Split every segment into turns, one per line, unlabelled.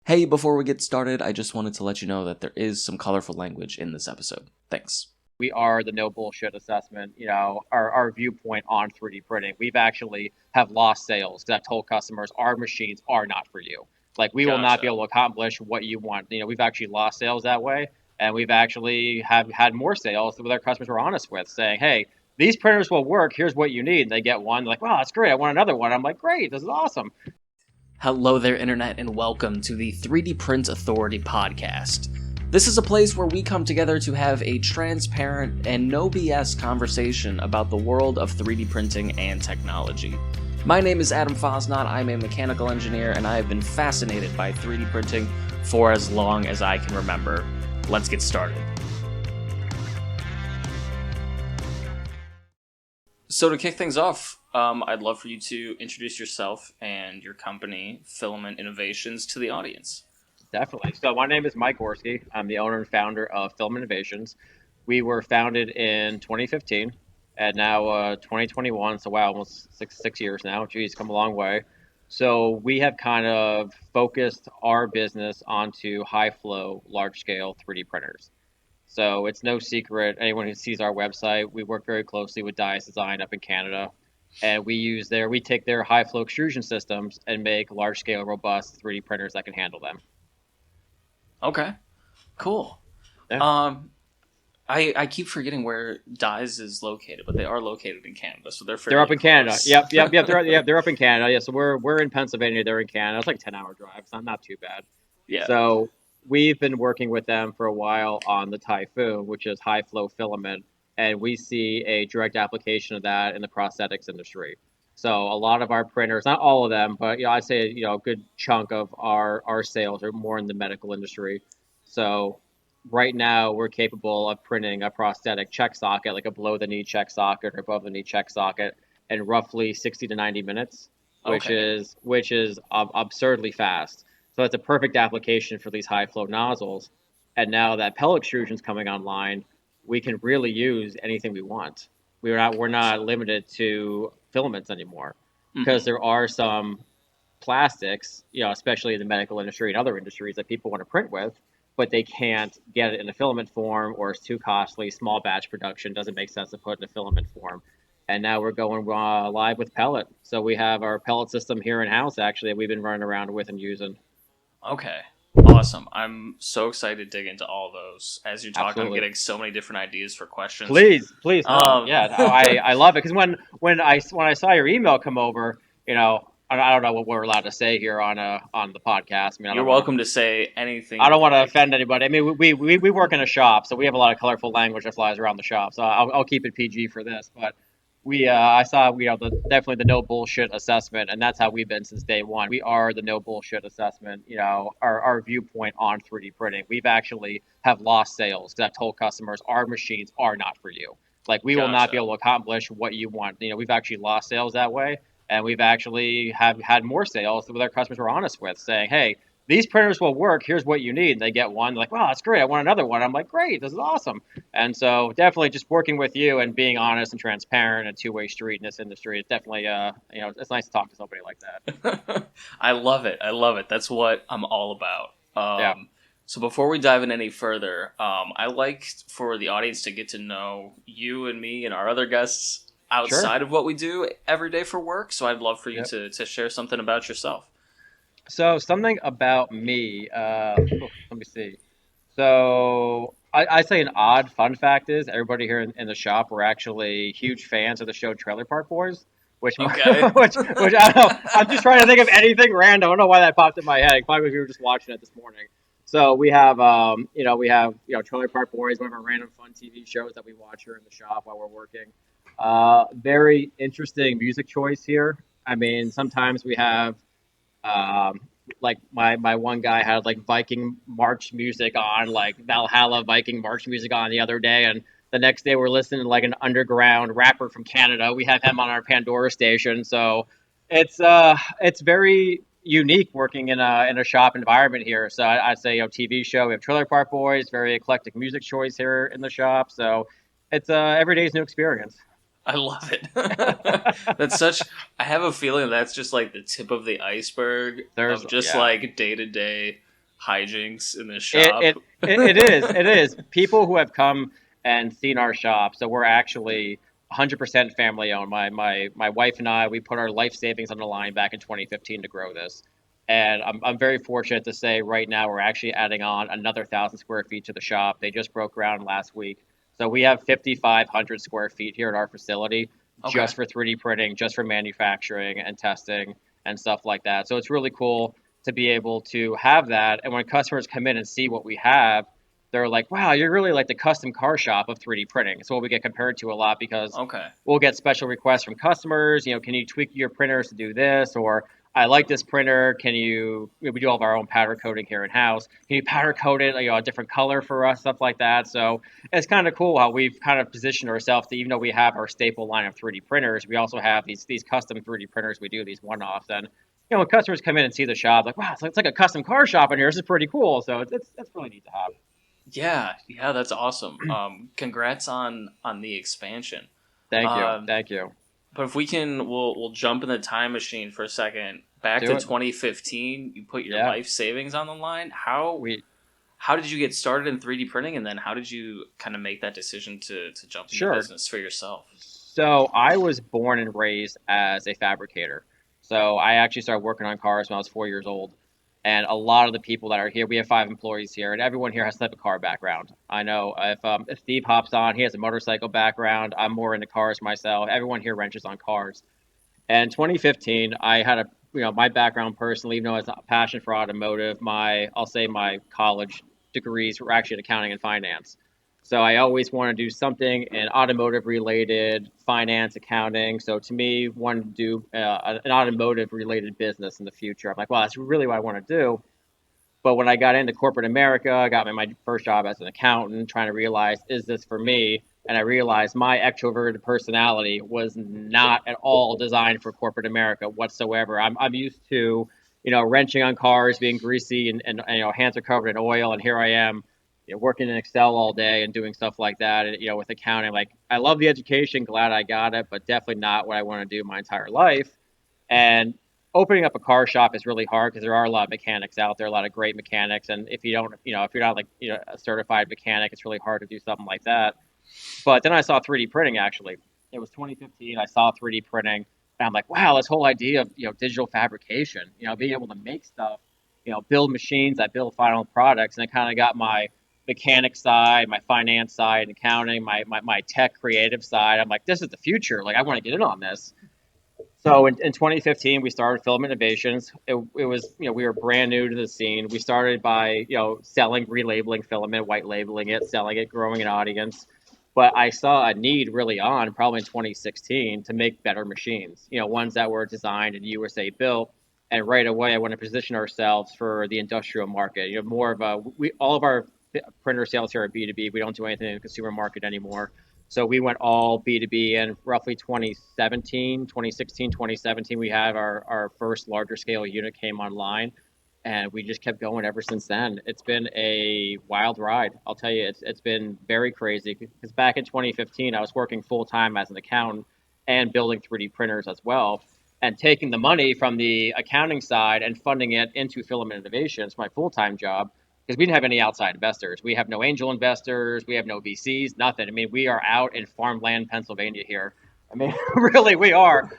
Hey, before we get started, I just wanted to let you know that there is some colorful language in this episode. Thanks.
We are the no bullshit assessment, our viewpoint on 3D printing. We've actually have lost sales because I've told customers our machines are not for you. Like we will not be
Gotcha.
able to accomplish what you want. We've actually lost sales that way, and we've actually have had more sales with our customers we're honest with, saying, "Hey, these printers will work. Here's what you need." And they get one, like, "Wow, that's great. I want another one." I'm like, "Great, this is awesome."
Hello there, Internet, and welcome to the 3D Print Authority podcast. This is a place where we come together to have a transparent and no BS conversation about the world of 3D printing and technology. My name is Adam Fosnot. I'm a mechanical engineer, and I have been fascinated by 3D printing for as long as I can remember. Let's get started. So to kick things off, I'd love for you to introduce yourself and your company, Filament Innovations, to the audience.
Definitely. So my name is Mike Gorski. I'm the owner and founder of Filament Innovations. We were founded in 2015, and now 2021. So wow, almost six years now. Geez, come a long way. So we have kind of focused our business onto high flow, large scale 3D printers. So it's no secret. Anyone who sees our website, we work very closely with Dice Design up in Canada, and we take their high flow extrusion systems and make large scale, robust 3D printers that can handle them.
Okay, cool.
Yeah.
I keep forgetting where Dyes is located, but they are located in Canada, so they're
They're up
fairly
in Canada.
close.
Yep. They're up in Canada. Yeah. So we're in Pennsylvania. They're in Canada. It's like a 10-hour drive. It's not too bad.
Yeah.
So we've been working with them for a while on the Typhoon, which is high flow filament, and we see a direct application of that in the prosthetics industry. So a lot of our printers, not all of them, but I'd say a good chunk of our sales are more in the medical industry. So right now we're capable of printing a prosthetic check socket, like a below the knee check socket or above the knee check socket, in roughly 60 to 90 minutes, which
Okay.
is absurdly fast. So it's a perfect application for these high flow nozzles. And now that pellet extrusion is coming online, we can really use anything we want. We're not limited to filaments anymore, because
Mm-hmm.
there are some plastics, especially in the medical industry and other industries that people want to print with, but they can't get it in a filament form, or it's too costly. Small batch production doesn't make sense to put in a filament form. And now we're going live with pellet. So we have our pellet system here in house, actually, that we've been running around with and using.
Okay. Awesome. I'm so excited to dig into all those. As you're talking, I'm
Absolutely.
getting so many different ideas for questions.
Please, no,
Um,
yeah, I love it, because when I saw your email come over, I don't know what we're allowed to say here on the podcast. I mean,
you're welcome to say anything
I
you'd
don't want to
like.
offend anybody. I mean, we work in a shop, so we have a lot of colorful language that flies around the shop. So I'll keep it PG for this. But I saw definitely the no bullshit assessment, and that's how we've been since day one. We are the no bullshit assessment. Our viewpoint on 3D printing. We've actually have lost sales because I've told customers our machines are not for you. Like we will not be
Gotcha.
able to accomplish what you want. We've actually lost sales that way, and we've actually have had more sales with our customers we're honest with, saying, "Hey, these printers will work. Here's what you need." And they get one, like, "Wow, that's great. I want another one." I'm like, "Great, this is awesome." And so definitely just working with you and being honest and transparent, and two-way street in this industry. It's definitely, it's nice to talk to somebody like that.
I love it. I love it. That's what I'm all about.
Yeah,
So before we dive in any further, I like for the audience to get to know you and me and our other guests
sure.
outside of what we do every day for work. So I'd love for you
Yep.
to share something about yourself.
So something about me. Let me see. So I say an odd fun fact is everybody here in the shop were actually huge fans of the show Trailer Park Boys, which
Okay.
which I don't know. I'm just trying to think of anything random. I don't know why that popped in my head. Probably because we were just watching it this morning. So we have Trailer Park Boys, one of our random fun TV shows that we watch here in the shop while we're working. Very interesting music choice here. I mean, sometimes we have um, like my one guy had like Viking march music on, like Valhalla Viking march music on the other day, and the next day we're listening to like an underground rapper from Canada. We have him on our Pandora station, so it's very unique working in a shop environment here. So I'd say TV show. We have Trailer Park Boys, very eclectic music choice here in the shop. So it's every day's new experience.
I love it. That's such. I have a feeling that's just like the tip of the iceberg
There's
of just
yeah.
like day to day. hijinks in this
It
shop.
it it is. It is. People who have come and seen our shop. So we're actually 100% family owned. My wife and I, we put our life savings on the line back in 2015 to grow this. And I'm very fortunate to say right now we're actually adding on another 1,000 square feet to the shop. They just broke ground last week. So we have 5,500 square feet here at our facility
Okay.
just for 3D printing, just for manufacturing and testing and stuff like that. So it's really cool to be able to have that. And when customers come in and see what we have, they're like, wow, you're really like the custom car shop of 3D printing. It's what we get compared to a lot because
Okay.
we'll get special requests from customers. Can you tweak your printers to do this? Or I like this printer. Can you, we do all of our own powder coating here in house. Can you powder coat it, a different color for us, stuff like that. So it's kind of cool how we've kind of positioned ourselves to, even though we have our staple line of 3D printers, we also have these custom 3D printers. We do these one-offs. And when customers come in and see the shop, like, wow, it's like a custom car shop in here. This is pretty cool. So it's really neat to have.
Yeah, yeah, that's awesome. Congrats on the expansion.
Thank you,
Um,
thank you.
but if we can, we'll jump in the time machine for a second. Back
Do
to
it.
2015, you put your
Yeah,
life savings on the line. How did you get started in 3D printing, and then how did you kind of make that decision to jump into
sure.
business for yourself?
So I was born and raised as a fabricator. So I actually started working on cars when I was 4 years old. And a lot of the people that are here, we have 5 employees here, and everyone here has some type of car background. I know if Steve hops on, he has a motorcycle background. I'm more into cars myself. Everyone here wrenches on cars. And 2015, I had my background personally, even though I was a passion for automotive, I'll say my college degrees were actually in accounting and finance. So I always wanted to do something in automotive related, finance, accounting. So to me, wanted to do an automotive related business in the future. I'm like, well, that's really what I want to do. But when I got into corporate America, I got my first job as an accountant, trying to realize, is this for me? And I realized my extroverted personality was not at all designed for corporate America whatsoever. I'm used to, wrenching on cars, being greasy, and hands are covered in oil, and here I am, working in Excel all day and doing stuff like that. And with accounting, like I love the education, glad I got it, but definitely not what I want to do my entire life. And opening up a car shop is really hard because there are a lot of mechanics out there, a lot of great mechanics. And if you don't, if you're not like, a certified mechanic, it's really hard to do something like that. But then I saw 3D printing actually. It was 2015. I saw 3D printing and I'm like, wow, this whole idea of, digital fabrication, being able to make stuff, build machines that build final products. And it kind of got my mechanic side, my finance side, accounting, my tech creative side. I'm like, this is the future. Like, I want to get in on this. So in 2015, we started Filament Innovations. It was, we were brand new to the scene. We started by, selling, relabeling filament, white labeling it, selling it, growing an audience. But I saw a need really on, probably in 2016, to make better machines, ones that were designed and USA built. And right away, I want to position ourselves for the industrial market. More of all of our printer sales here are B2B. We don't do anything in the consumer market anymore. So we went all B2B in roughly 2017, 2016, 2017. We had our first larger scale unit came online and we just kept going ever since then. It's been a wild ride. I'll tell you, it's been very crazy because back in 2015, I was working full time as an accountant and building 3D printers as well and taking the money from the accounting side and funding it into Filament Innovations, my full time job because we didn't have any outside investors. We have no angel investors. We have no VCs, nothing. I mean, we are out in farmland, Pennsylvania here. I mean, really, we are.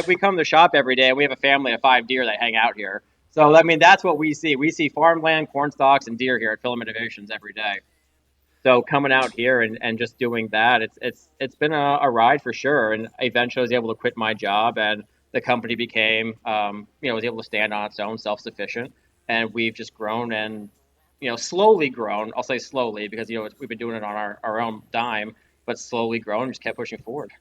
We come to the shop every day. We have a family of 5 deer that hang out here. So, I mean, that's what we see. We see farmland, corn stalks, and deer here at Filament Innovations every day. So coming out here and just doing that, it's been a ride for sure. And eventually I was able to quit my job and the company became, was able to stand on its own, self-sufficient. And we've just grown and slowly grown. I'll say slowly because we've been doing it on our own dime, but slowly grown and just kept pushing forward.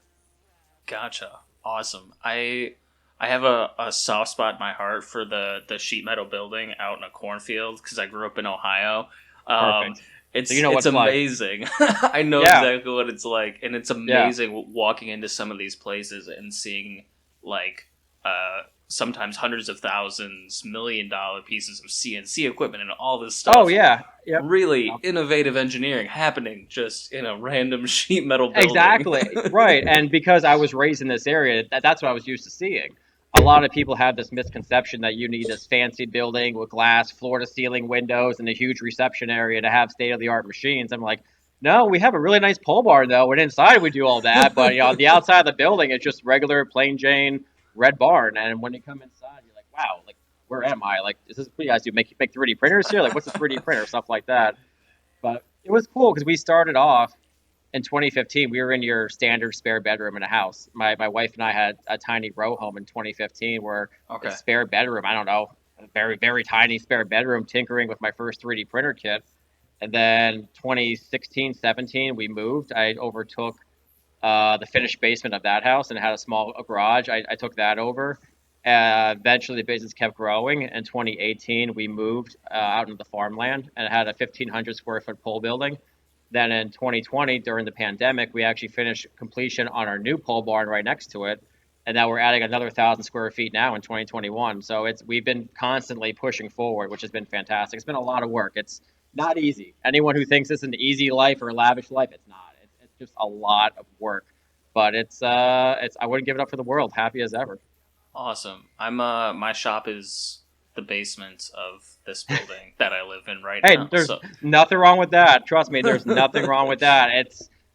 Gotcha. Awesome. I have a soft spot in my heart for the sheet metal building out in a cornfield because I grew up in Ohio. Um,
Perfect.
it's
So you know
it's
what's like.
amazing. I know
Yeah.
exactly what it's like, and it's
Yeah.
amazing walking into some of these places and seeing like sometimes hundreds of thousands, $1 million pieces of CNC equipment and all this stuff.
Oh yeah. Yep.
Really innovative engineering happening just in a random sheet metal building.
Exactly. Right. And because I was raised in this area, that's what I was used to seeing. a lot of people have this misconception that you need this fancy building with glass floor to ceiling windows and a huge reception area to have state of the art machines. I'm like, no, we have a really nice pole barn though, and inside we do all that. But on the outside of the building, it's just regular plain Jane red barn. And when you come inside, you're like, wow, like where am I? Like, is this what you guys do? Make 3D printers here? Like, what's a 3D printer? Stuff like that. But it was cool because we started off in 2015. We were in your standard spare bedroom in a house. My wife and I had a tiny row home in 2015 where a spare bedroom, I don't know, a very, very tiny spare bedroom tinkering with my first 3D printer kit. And then 2016, 17, we moved. I overtook the finished basement of that house and it had a small garage. I took that over. Eventually, the business kept growing. In 2018, we moved out into the farmland and it had a 1,500 square foot pole building. Then in 2020, during the pandemic, we actually finished completion on our new pole barn right next to it. And now we're adding another 1,000 square feet now in 2021. So we've been constantly pushing forward, which has been fantastic. It's been a lot of work. It's not easy. Anyone who thinks it's an easy life or a lavish life, it's not. It's just a lot of work. But I wouldn't give it up for the world. Happy as ever.
Awesome. My shop is the basement of this building that I live in right
Hey,
now.
there's
So
nothing wrong with that. Trust me, there's nothing wrong with that.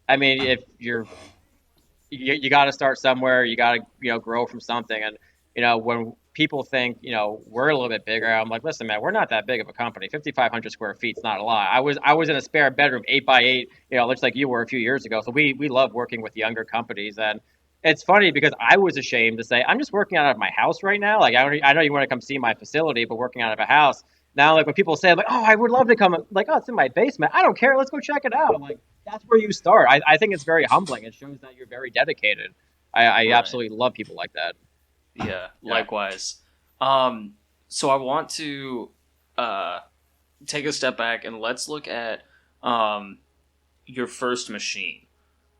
I mean, if you got to start somewhere. You got to grow from something. And when people think we're a little bit bigger, I'm like, listen, man, we're not that big of a company. 5,500 square feet's not a lot. I was in a spare bedroom, 8x8, looks like you were a few years ago. So we love working with younger companies. And it's funny because I was ashamed to say I'm just working out of my house right now. Like I know you want to come see my facility, but working out of a house. Now, like when people say like, oh, I would love to come, like, oh, it's in my basement. I don't care. Let's go check it out. I'm like, that's where you start. I think it's very humbling. It shows that you're very dedicated. I
right.
absolutely love people like that.
Yeah, likewise. So I want to take a step back and let's look at your first machine.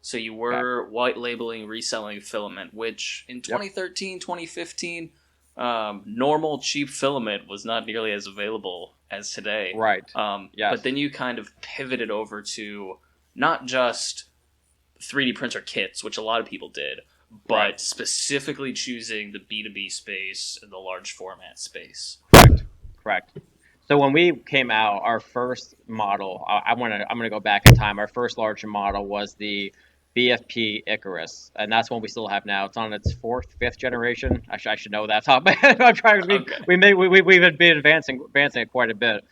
So you were white labeling, reselling filament, which in 2013, 2015, normal cheap filament was not nearly as available as today.
Right. Yes.
But then you kind of pivoted over to not just 3D printer kits, which a lot of people did, but specifically choosing the B2B space and the large format space.
Correct. So when we came out, our first model, I'm gonna go back in time. Our first larger model was the BFP Icarus, and that's one we still have now. It's on its fifth generation. I should know that top of my head. I'm trying. We've been advancing it quite a bit.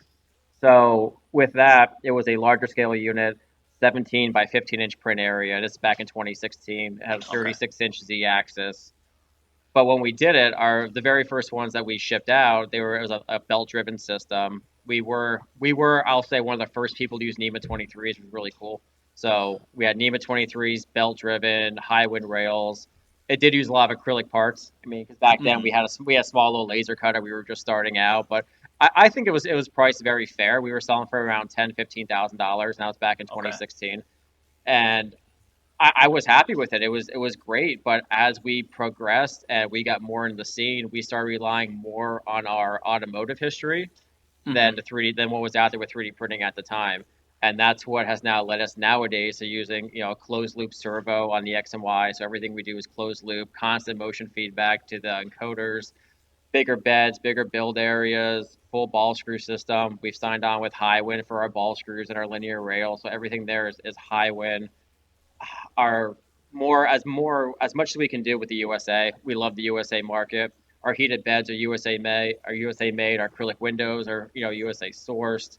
So with that, it was a larger scale unit, 17 by 15 inch print area. This is back in 2016. It had a 36-inch Z-axis. But when we did it, the very first ones that we shipped out, it was a belt driven system. We were I'll say one of the first people to use NEMA 23s, which was really cool. So we had NEMA 23s, belt driven, high wind rails. It did use a lot of acrylic parts. I mean, because back then we had a small little laser cutter. We were just starting out, but I think it was priced very fair. We were selling for around $10,000-$15,000. Now it's back in 2016, and I was happy with it. It was great. But as we progressed and we got more into the scene, we started relying more on our automotive history than what was out there with 3D printing at the time. And that's what has now led us nowadays to using closed loop servo on the X and Y. So everything we do is closed loop, constant motion feedback to the encoders, bigger beds, bigger build areas, full ball screw system. We've signed on with high wind for our ball screws and our linear rail. So everything there is high wind. As much as we can do with the USA. We love the USA market. Our heated beds are USA made. Our acrylic windows are USA sourced.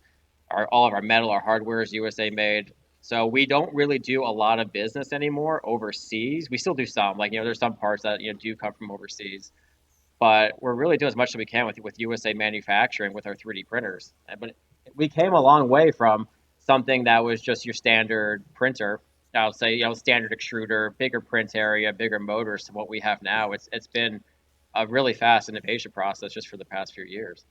All of our metal, our hardware is USA made. So we don't really do a lot of business anymore overseas. We still do some, there's some parts that do come from overseas, but we're really doing as much as we can with USA manufacturing with our 3D printers. But we came a long way from something that was just your standard printer. I would say standard extruder, bigger print area, bigger motors to what we have now. It's been a really fast innovation process just for the past few years.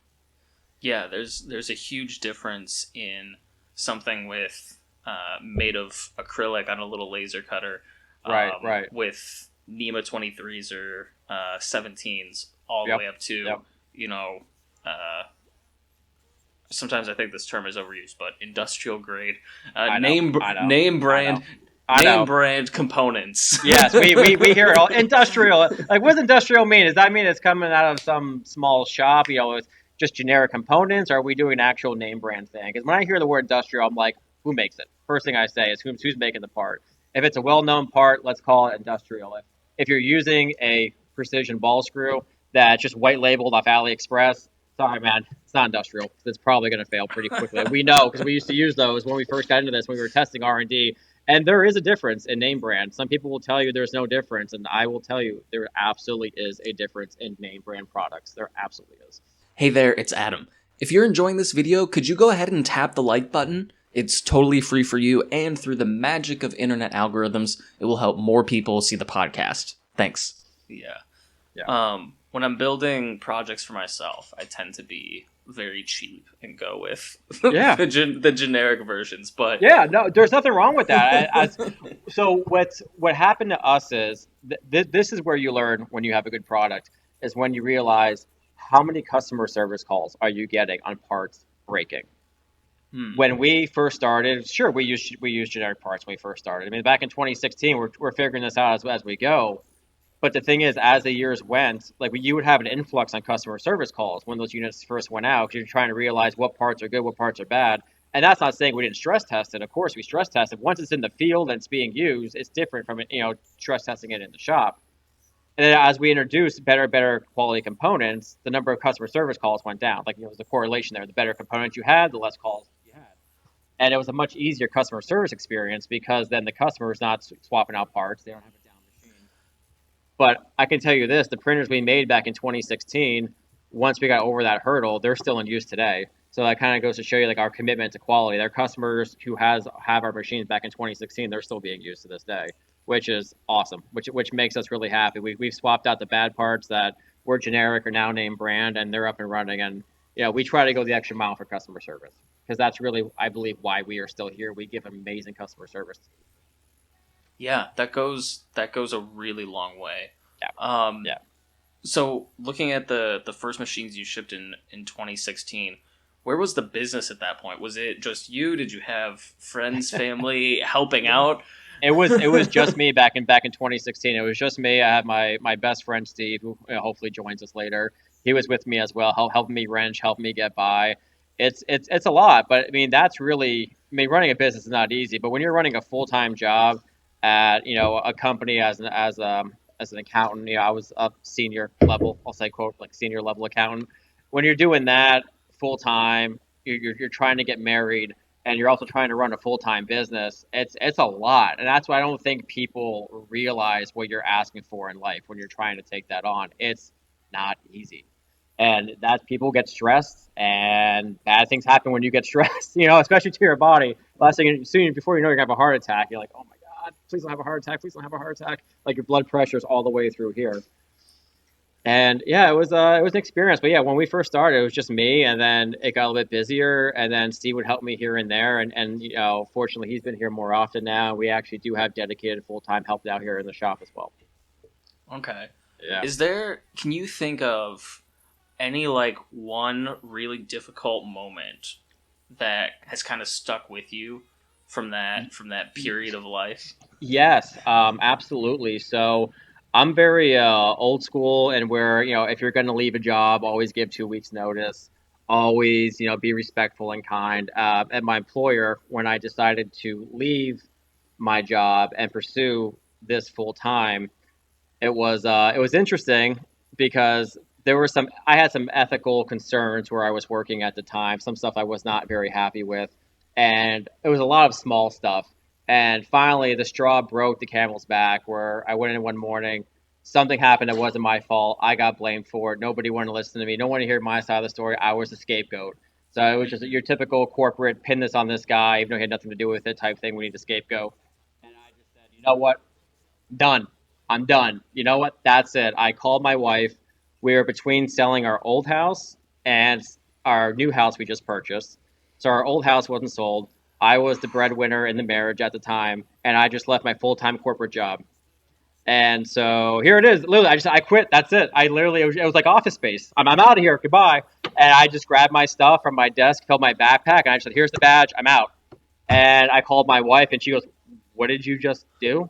Yeah, there's a huge difference in something with made of acrylic on a little laser cutter,
right,
with NEMA 23s or 17s, all the way up to sometimes I think this term is overused, but industrial grade, name brand
I
Name
know.
brand components.
Yes, we hear it all. Industrial. Like, what does industrial mean? Does that mean it's coming out of some small shop? It's just generic components? Or are we doing an actual name brand thing? Because when I hear the word industrial, I'm like, who makes it? First thing I say is who's making the part. If it's a well-known part, let's call it industrial. If you're using a precision ball screw that's just white labeled off AliExpress, sorry, man, it's not industrial. It's probably going to fail pretty quickly. We know because we used to use those when we first got into this, when we were testing R&D. And there is a difference in name brand. Some people will tell you there's no difference, and I will tell you there absolutely is a difference in name brand products. There absolutely is.
Hey there, it's Adam. If you're enjoying this video, could you go ahead and tap the like button? It's totally free for you, and through the magic of internet algorithms, it will help more people see the podcast. Thanks. Yeah. When I'm building projects for myself, I tend to be very cheap and go with the generic versions. But
yeah, no, there's nothing wrong with that. So what happened to us is this is where you learn when you have a good product, is when you realize how many customer service calls are you getting on parts breaking. When we first started, sure, we used generic parts when we first started. I mean, back in 2016, we're figuring this out as we go. But the thing is, as the years went, like, you would have an influx on customer service calls when those units first went out, because you're trying to realize what parts are good, what parts are bad. And that's not saying we didn't stress test it. Of course, we stress test it. Once it's in the field and it's being used, it's different from stress testing it in the shop. And then as we introduced better quality components, the number of customer service calls went down. Like, there's a correlation there. The better components you had, the less calls you had. And it was a much easier customer service experience, because then the customer is not swapping out parts. They don't have a down machine. But I can tell you this, the printers we made back in 2016, once we got over that hurdle, they're still in use today. So that kind of goes to show you, like, our commitment to quality. Their customers who have our machines back in 2016, they're still being used to this day, which is awesome, which makes us really happy. We've swapped out the bad parts that were generic or now name brand, and they're up and running. And we try to go the extra mile for customer service, because that's really, I believe, why we are still here. We give amazing customer service.
Yeah, that goes a really long way.
Yeah.
So looking at the first machines you shipped in 2016, where was the business at that point? Was it just you? Did you have friends, family helping out?
It was just me back in 2016. It was just me. I had my best friend Steve, who hopefully joins us later. He was with me as well, helping me wrench, helping me get by. It's a lot, but I mean, that's really, running a business is not easy. But when you're running a full-time job at a company as an accountant, I was up senior level. I'll say, quote, like, senior level accountant. When you're doing that full time, you're trying to get married, and you're also trying to run a full-time business. It's a lot, and that's why I don't think people realize what you're asking for in life when you're trying to take that on. It's not easy, and that people get stressed, and bad things happen when you get stressed. Especially to your body. Last thing, soon before you know, you're gonna have a heart attack. You're like, oh my God, please don't have a heart attack. Please don't have a heart attack. Like, your blood pressure's all the way through here. And yeah, it was an experience. But yeah, when we first started, it was just me, and then it got a little bit busier, and then Steve would help me here and there. And fortunately, he's been here more often now. We actually do have dedicated full-time help out here in the shop as well.
Okay.
Yeah.
Can you think of any, like, one really difficult moment that has kind of stuck with you from that period of life?
Yes, absolutely. So I'm very old school, and where, if you're going to leave a job, always give 2 weeks notice. Always, be respectful and kind. At my employer, when I decided to leave my job and pursue this full time, it was interesting, because I had some ethical concerns where I was working at the time, some stuff I was not very happy with, and it was a lot of small stuff. And finally, the straw broke the camel's back, where I went in one morning, something happened that wasn't my fault. I got blamed for it. Nobody wanted to listen to me. No one wanted to hear my side of the story. I was the scapegoat. So it was just your typical corporate pin this on this guy, even though he had nothing to do with it type thing. We need a scapegoat. And I just said, you know what? Done. I'm done. You know what? That's it. I called my wife. We were between selling our old house and our new house we just purchased. So our old house wasn't sold. I was the breadwinner in the marriage at the time, and I just left my full-time corporate job. And so here it is. Literally, I quit. That's it. It was like Office Space. I'm out of here. Goodbye. And I just grabbed my stuff from my desk, filled my backpack, and I just said, here's the badge. I'm out. And I called my wife, and she goes, what did you just do?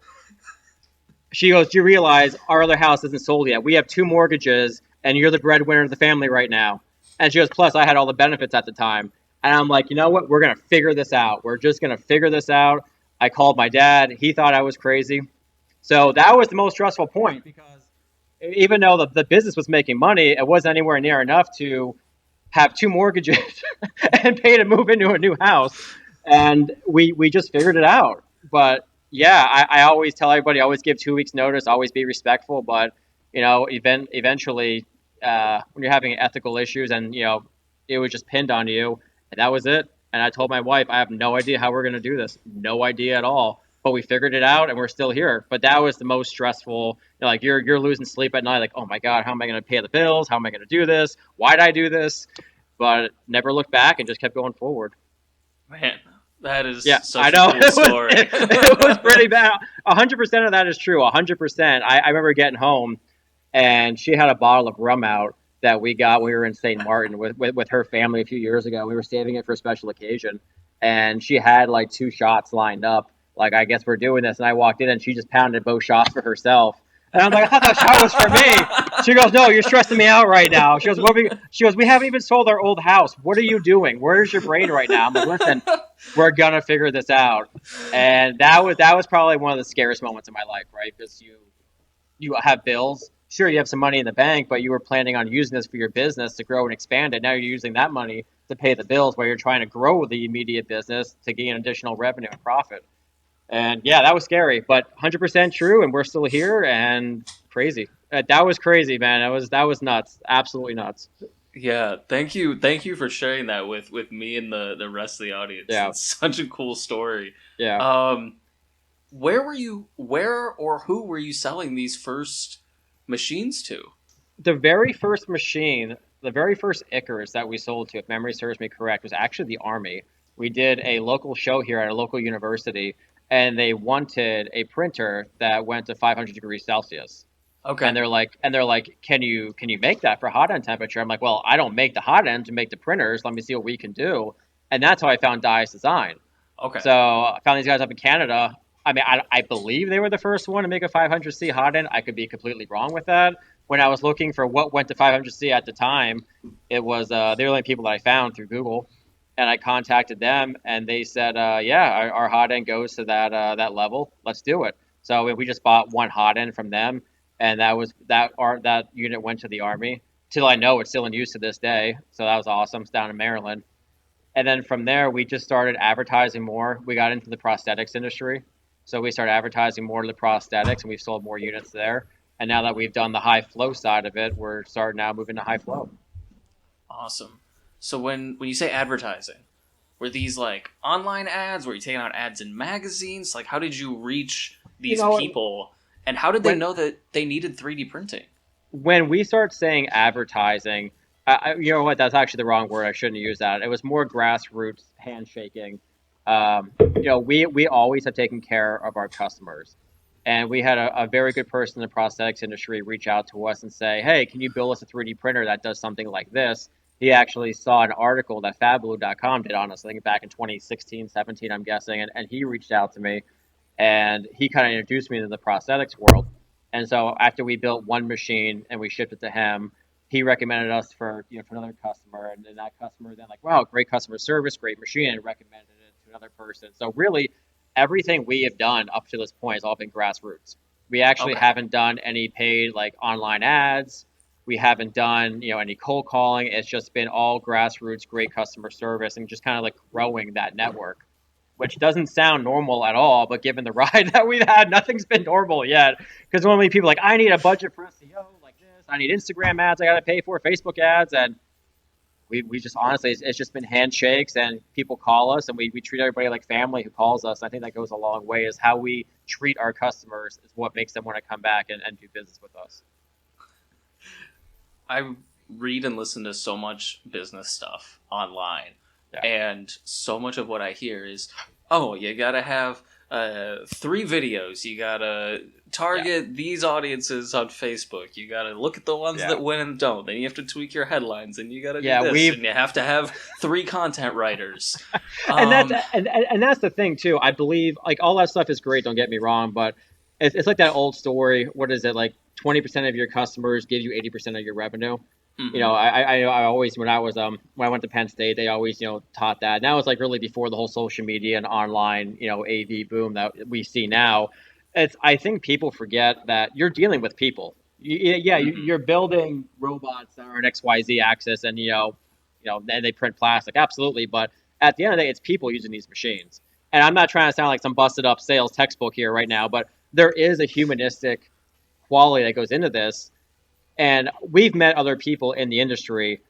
She goes, do you realize our other house isn't sold yet? We have 2 mortgages, and you're the breadwinner of the family right now. And she goes, plus I had all the benefits at the time. And I'm like, you know what? We're going to figure this out. We're just going to figure this out. I called my dad. He thought I was crazy. So that was the most stressful point, because even though the business was making money, it wasn't anywhere near enough to have 2 mortgages and pay to move into a new house. And we just figured it out. But yeah, I always tell everybody, always give 2 weeks notice, always be respectful. But eventually, when you're having ethical issues, and it was just pinned on you, and that was it. And I told my wife, I have no idea how we're going to do this, no idea at all. But we figured it out, and we're still here. But that was the most stressful. Like you're losing sleep at night, like, oh my god, how am I going to pay the bills? How am I going to do this? Why did I do this? But never looked back and just kept going forward.
Man, that is
I
such
know.
a cool story.
It was pretty bad. 100% of that is true. 100%. I remember getting home, and she had a bottle of rum out that we got when we were in St. Martin with her family a few years ago. We were saving it for a special occasion, and she had like 2 shots lined up. Like, I guess we're doing this, and I walked in, and she just pounded both shots for herself. And I'm like, I thought that shot was for me. She goes, no, you're stressing me out right now. She goes, we haven't even sold our old house. What are you doing? Where's your brain right now? I'm like, listen, we're gonna figure this out. And that was probably one of the scariest moments in my life, right? Because you have bills. Sure, you have some money in the bank, but you were planning on using this for your business to grow and expand it. Now you're using that money to pay the bills while you're trying to grow the immediate business to gain additional revenue and profit. And yeah, that was scary, but 100% true. And we're still here, and crazy. That was crazy, man. That was nuts. Absolutely nuts.
Yeah, thank you for sharing that with me and the rest of the audience.
Yeah.
It's such a cool story.
Yeah.
Where or who were you selling these first machines to?
The very first machine, the very first Icarus that we sold to, if memory serves me correct, was actually the Army. We did a local show here at a local university, and they wanted a printer that went to 500 degrees Celsius.
Okay.
And they're like, can you make that for hot end temperature? I'm like, well, I don't make the hot end to make the printers. Let me see what we can do. And that's how I found Dias Design.
Okay.
So I found these guys up in Canada. I mean, I believe they were the first one to make a 500C hot end. I could be completely wrong with that. When I was looking for what went to 500C at the time, it was they were the only people that I found through Google, and I contacted them, and they said, yeah, our hot end goes to that level. Let's do it. So we just bought one hot end from them, and that unit went to the Army. Till I know it's still in use to this day. So that was awesome. It's down in Maryland. And then from there, we just started advertising more. We got into the prosthetics industry. So we started advertising more to the prosthetics, and we've sold more units there. And now that we've done the high flow side of it, we're starting now moving to high flow.
Awesome. So when you say advertising, were these like online ads? Were you taking out ads in magazines? Like, how did you reach these people? And how did they know that they needed 3D printing?
When we start saying advertising, you know what? That's actually the wrong word. I shouldn't use that. It was more grassroots handshaking. We always have taken care of our customers, and we had a very good person in the prosthetics industry reach out to us and say, "Hey, can you build us a 3D printer that does something like this?" He actually saw an article that Fabulou.com did on us, I think back in 2016, 17, I'm guessing, and he reached out to me, and he kind of introduced me to the prosthetics world. And so after we built one machine and we shipped it to him, he recommended us for another customer, and then that customer then like, wow, great customer service, great machine, and recommended it to another person. So really, everything we have done up to this point has all been grassroots. We actually haven't done any paid like online ads. We haven't done any cold calling. It's just been all grassroots, great customer service, and just kind of like growing that network, which doesn't sound normal at all. But given the ride that we've had, nothing's been normal yet. Because normally people are like, I need a budget for SEO like this. I need Instagram ads. I got to pay for Facebook ads. And we just honestly, it's just been handshakes, and people call us, and we treat everybody like family who calls us. I think that goes a long way. Is how we treat our customers is what makes them want to come back and do business with us.
I read and listen to so much business stuff online, and so much of what I hear is, oh, you gotta have 3 videos. You gotta target these audiences on Facebook. You gotta look at the ones that win and don't. Then you have to tweak your headlines, and you gotta do this. And you have to have 3 content writers.
And that's the thing too. I believe like all that stuff is great. Don't get me wrong, but it's like that old story. What is it like? 20% of your customers give you 80% of your revenue.
Mm-hmm.
You know, I always when I went to Penn State, they always taught that. And that was like really before the whole social media and online AV boom that we see now. I think people forget that you're dealing with people. You're building robots that are an XYZ axis, and and they print plastic, absolutely. But at the end of the day, it's people using these machines. And I'm not trying to sound like some busted up sales textbook here right now, but there is a humanistic quality that goes into this. And we've met other people in the industry,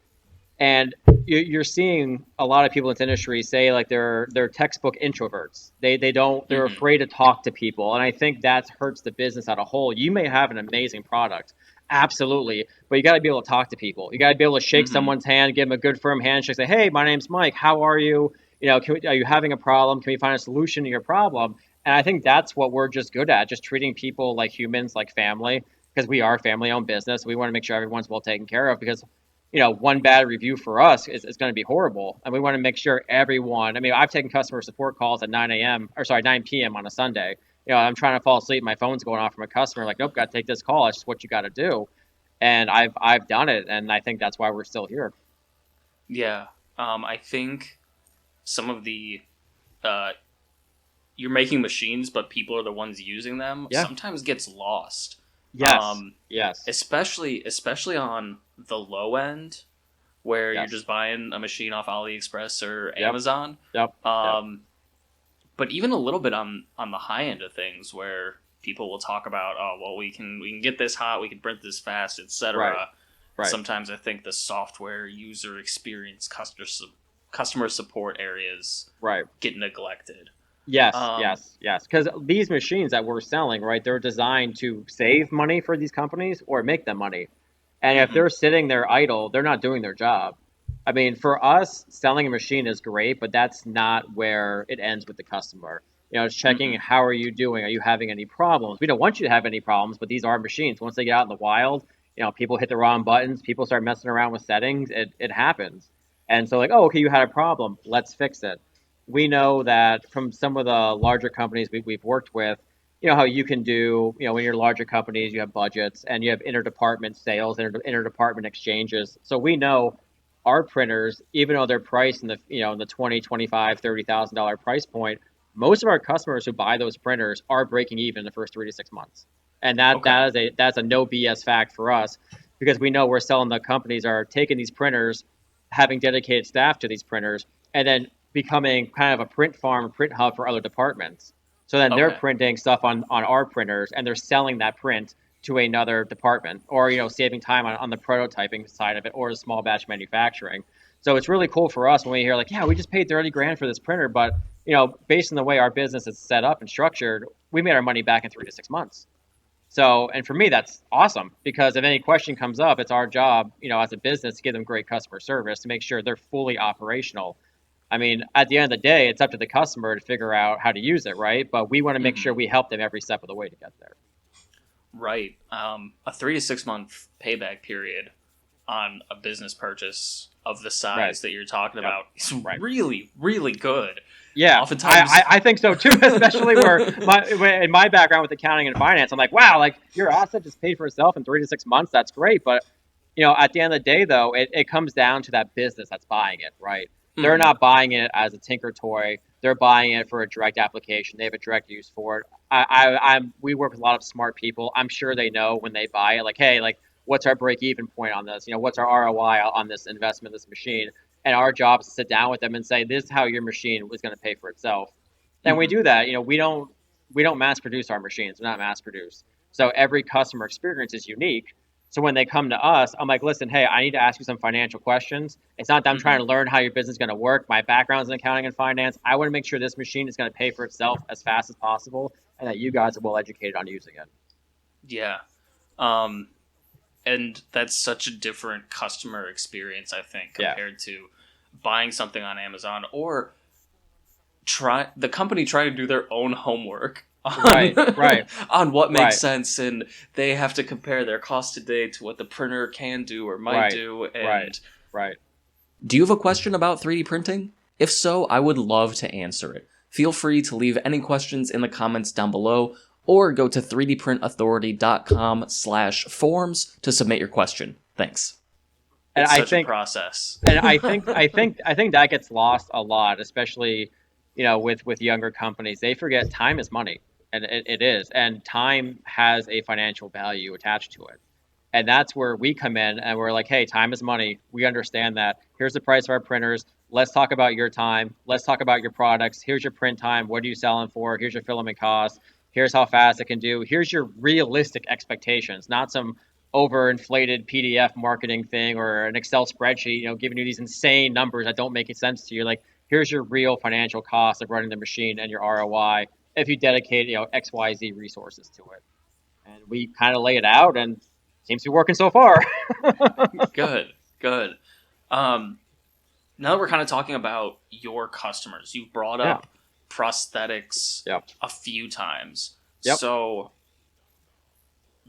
and you're seeing a lot of people in this industry say like they're textbook introverts. They're afraid to talk to people, and I think that hurts the business as a whole. You may have an amazing product, absolutely, but you got to be able to talk to people. You got to be able to shake someone's hand, give them a good firm handshake, say, "Hey, my name's Mike. How are you? Are you having a problem? Can we find a solution to your problem?" And I think that's what we're just good at, just treating people like humans, like family, because we are a family-owned business. We want to make sure everyone's well taken care of because one bad review for us is going to be horrible. And we want to make sure everyone, I mean, I've taken customer support calls at 9 p.m. on a Sunday. I'm trying to fall asleep. My phone's going off from a customer. Like, nope, got to take this call. It's just what you got to do. And I've done it. And I think that's why we're still here.
Yeah. I think some of the, you're making machines, but people are the ones using them. Sometimes gets lost.
Yes. Yes.
Especially on the low end, where you're just buying a machine off AliExpress or Amazon. But even a little bit on the high end of things, where people will talk about, oh, well, we can get this hot, we can print this fast, etc. Right. Sometimes I think the software, user experience, customer support areas get neglected.
Yes. Because these machines that we're selling, they're designed to save money for these companies or make them money. And if they're sitting there idle, they're not doing their job. I mean, for us, selling a machine is great, but that's not where it ends with the customer. It's checking how are you doing? Are you having any problems? We don't want you to have any problems, but these are machines. Once they get out in the wild, people hit the wrong buttons, people start messing around with settings, it happens. And so oh, okay, you had a problem. Let's fix it. We know that from some of the larger companies we've worked with, how you can do, when you're larger companies, you have budgets and you have interdepartment sales, interdepartment exchanges. So we know our printers, even though they're priced in the, in the $20,000, $25,000, $30,000 price point, most of our customers who buy those printers are breaking even in the first 3 to 6 months. And that's a no BS fact for us, because we know we're selling, the companies are taking these printers, having dedicated staff to these printers, and then becoming kind of a print farm, print hub for other departments. So then they're printing stuff on our printers, and they're selling that print to another department, or saving time on the prototyping side of it, or the small batch manufacturing. So it's really cool for us when we hear like, yeah, we just paid $30,000 for this printer, but based on the way our business is set up and structured, we made our money back in 3 to 6 months. So, and for me, that's awesome, because if any question comes up, it's our job, as a business, to give them great customer service, to make sure they're fully operational. I mean, at the end of the day, it's up to the customer to figure out how to use it, right? But we want to make sure we help them every step of the way to get there.
Right. A 3 to 6 month payback period on a business purchase of the size that you're talking about is really, really good.
Yeah, oftentimes I think so too, especially where in my background with accounting and finance, I'm like, wow, like your asset just paid for itself in 3 to 6 months. That's great. But, at the end of the day, though, it comes down to that business that's buying it, right? They're not buying it as a tinker toy. They're buying it for a direct application. They have a direct use for it. We work with a lot of smart people. I'm sure they know when they buy it, like, hey, like, what's our break-even point on this? What's our ROI on this investment, this machine? And our job is to sit down with them and say, this is how your machine was going to pay for itself. And we do that. We don't mass produce our machines. They're not mass produced. So every customer experience is unique. So when they come to us, I'm like, listen, hey, I need to ask you some financial questions. It's not that I'm trying to learn how your business is going to work. My background's in accounting and finance. I want to make sure this machine is going to pay for itself as fast as possible, and that you guys are well educated on using it.
Yeah. And that's such a different customer experience, I think, compared to buying something on Amazon, or the company trying to do their own homework on,
Right.
on what makes
Right.
sense, and they have to compare their cost today to what the printer can do or might do. And
Right.
do you have a question about 3D printing? If so, I would love to answer it. Feel free to leave any questions in the comments down below, or go to 3dprintauthority.com/forms to submit your question. Thanks.
And
It's
I
such a
think,
process.
I think that gets lost a lot, especially, with younger companies. They forget time is money, and it is, and time has a financial value attached to it. And that's where we come in and we're like, hey, time is money. We understand that. Here's the price of our printers. Let's talk about your time. Let's talk about your products. Here's your print time. What are you selling for? Here's your filament cost. Here's how fast it can do. Here's your realistic expectations, not some overinflated PDF marketing thing or an Excel spreadsheet, giving you these insane numbers that don't make any sense to you. Like, here's your real financial cost of running the machine and your ROI if you dedicate, XYZ resources to it. And we kind of lay it out, and seems to be working so far.
Good, good. Um, Now that we're kind of talking about your customers, you brought
Yeah.
up prosthetics
Yep.
a few times.
Yep.
So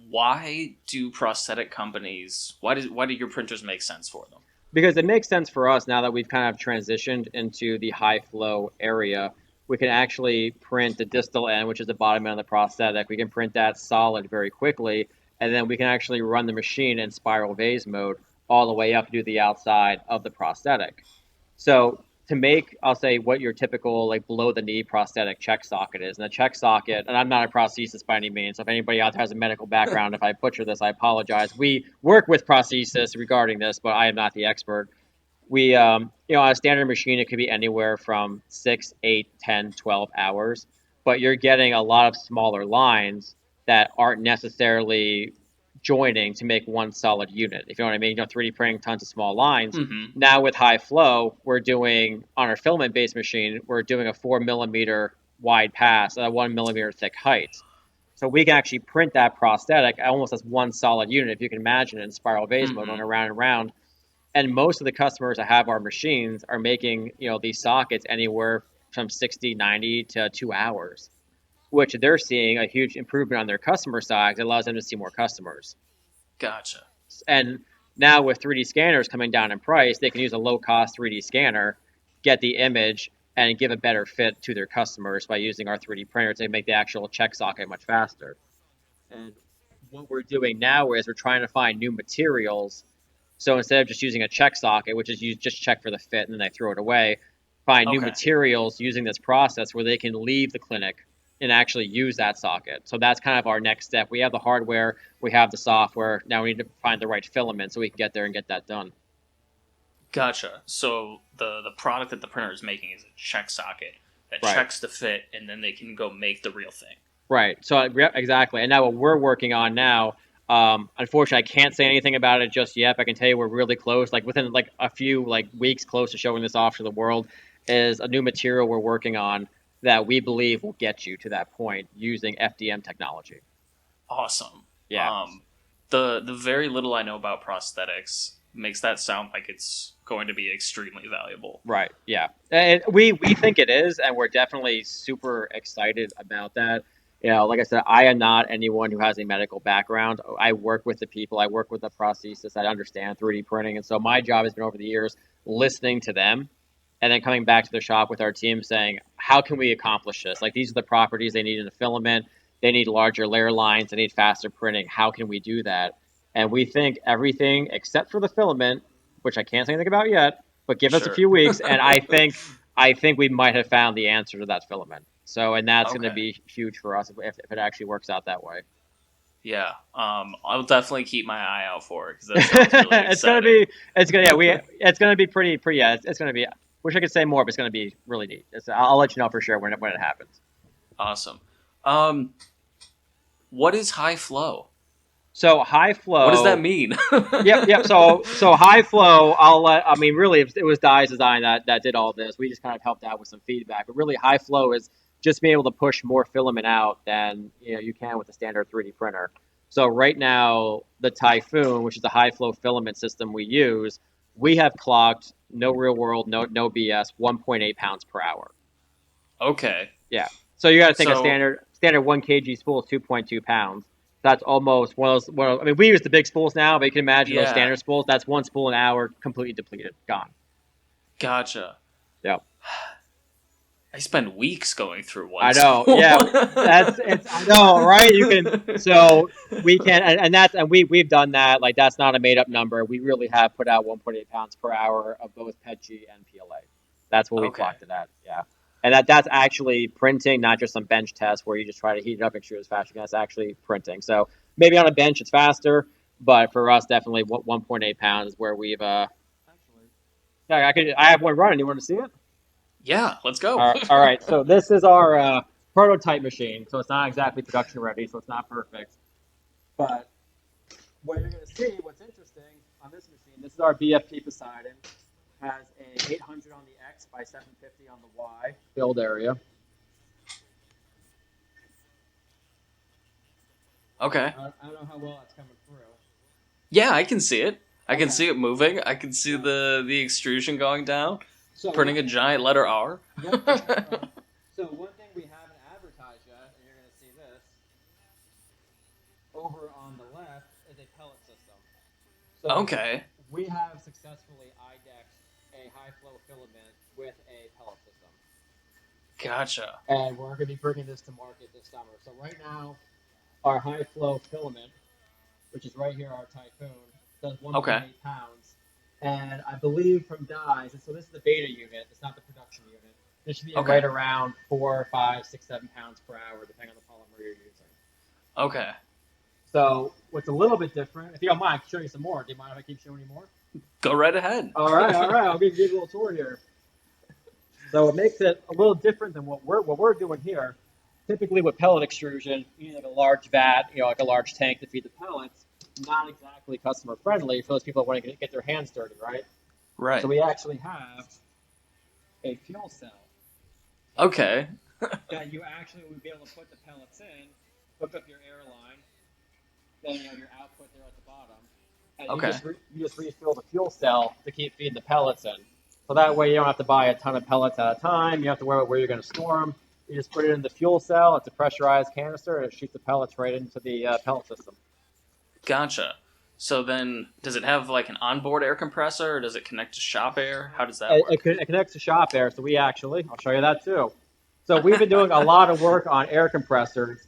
why do prosthetic companies, why do your printers make sense for them?
Because it makes sense for us now that we've kind of transitioned into the high flow area. We can actually print the distal end, which is the bottom end of the prosthetic. We can print that solid very quickly, and then we can actually run the machine in spiral vase mode all the way up to the outside of the prosthetic. So to make, I'll say, what your typical like below the knee prosthetic check socket is, and a check socket, and I'm not a prosthesist by any means. So if anybody out there has a medical background, if I butcher this, I apologize. We work with prosthesists regarding this, but I am not the expert. We, on a standard machine, it could be anywhere from 6, 8, 10, 12 hours, but you're getting a lot of smaller lines that aren't necessarily joining to make one solid unit. If you know what I mean, 3D printing tons of small lines.
Mm-hmm.
Now with high flow, we're doing on our filament based machine, we're doing a 4 millimeter wide pass at a 1 millimeter thick height. So we can actually print that prosthetic almost as one solid unit, if you can imagine it in spiral vase mode, going around and around. And most of the customers that have our machines are making these sockets anywhere from 60, 90 to 2 hours, which they're seeing a huge improvement on their customer side. It allows them to see more customers.
Gotcha.
And now with 3D scanners coming down in price, they can use a low cost 3D scanner, get the image, and give a better fit to their customers by using our 3D printer to make the actual check socket much faster. And what we're doing now is we're trying to find new materials. So instead of just using a check socket, which is you just check for the fit and then they throw it away, find new materials using this process where they can leave the clinic and actually use that socket. So that's kind of our next step. We have the hardware, we have the software. Now we need to find the right filament so we can get there and get that done.
Gotcha. So the product that the printer is making is a check socket that
Right.
checks the fit, and then they can go make the real thing.
Right. So exactly. And now what we're working on now, unfortunately, I can't say anything about it just yet. But I can tell you we're really close, like within like a few like weeks, close to showing this off to the world. Is a new material we're working on that we believe will get you to that point using FDM technology.
Awesome.
Yeah.
The very little I know about prosthetics makes that sound like it's going to be extremely valuable.
Right. Yeah. And we think it is, and we're definitely super excited about that. Like I said, I am not anyone who has a medical background. I work with the people. I work with the prosthesists that understand 3D printing, and so my job has been over the years listening to them, and then coming back to the shop with our team saying, how can we accomplish this? Like, these are the properties they need in the filament. They need larger layer lines. They need faster printing. How can we do that? And we think everything except for the filament, which I can't say anything about yet, but give us a few weeks, and I think we might have found the answer to that filament. So, and that's going to be huge for us if it actually works out that way.
Yeah, I'll definitely keep my eye out for it because that sounds really exciting.
It's gonna be pretty. Yeah, it's gonna be. Wish I could say more, but it's gonna be really neat. I'll let you know for sure when it happens.
Awesome. What is high flow?
So high flow.
What does that mean?
Yep. So high flow. Really, it was Dye's design that did all this. We just kind of helped out with some feedback. But really, high flow is just being able to push more filament out than you can with a standard 3D printer. So right now, the Typhoon, which is the high flow filament system we use, we have clocked no real world, no BS, 1.8 pounds per hour.
Okay.
Yeah. So you got to think a
So
standard 1 kg spool is 2.2 pounds. That's almost I mean, we use the big spools now, but you can imagine those
yeah,
standard spools. That's one spool an hour, completely depleted, gone.
gotcha.
Yeah.
I spend weeks going through one
I know.
spool.
Yeah, that's it's. I know, right? You can. So we can, and we've done that. Like that's not a made up number. We really have put out 1.8 pounds per hour of both PETG and PLA. That's what we
Okay.
clocked it at. Yeah, and that's actually printing, not just some bench test where you just try to heat it up and shoot as fast as you can. That's actually printing. So maybe on a bench it's faster, but for us definitely 1.8 pounds is where we've actually. Yeah, I have one running. You want to see it?
Yeah, let's go.
All right. So this is our prototype machine. So it's not exactly production ready. So it's not perfect. But what you're going to see, what's interesting on this machine, this is our Bft Poseidon. Has a 800 on the X by 750 on the Y build area.
Okay.
I don't know how well that's coming through.
Yeah, I can see it. I can
Okay.
see it moving. I can see the extrusion going down,
So
printing a giant letter R.
Yep. So one thing we haven't advertised yet, and you're going to see this over on the left, is a pellet system. So
Okay.
we have successfully IDEXed a high flow filament with a pellet system.
Gotcha.
And we're going to be bringing this to market this summer. So right now, our high flow filament, which is right here, our Typhoon, does 1.8
Okay.
pounds. And I believe from dyes, and so this is the beta unit, it's not the production unit. This should be
Okay.
right around 4, 5, 6, 7 pounds per hour, depending on the polymer you're using.
Okay.
So what's a little bit different, if you don't mind, I can show you some more. Do you mind if I keep showing you more?
Go right ahead.
All right. I'll give you a little tour here. So it makes it a little different than what we're doing here. Typically with pellet extrusion, you need like a large vat, like a large tank to feed the pellets. Not exactly customer friendly for those people that want to get their hands dirty, right?
Right.
So we actually have a fuel cell.
Okay.
That you actually would be able to put the pellets in, hook up your air line, then you have your output there at the bottom, and
Okay.
you just refill the fuel cell to keep feeding the pellets in. So that way you don't have to buy a ton of pellets at a time. You have to worry about where you're going to store them. You just put it in the fuel cell. It's a pressurized canister, and it shoots the pellets right into the pellet system.
Gotcha. So then, does it have like an onboard air compressor, or does it connect to shop air? How does that work?
It connects to shop air, so I'll show you that too. So we've been doing a lot of work on air compressors,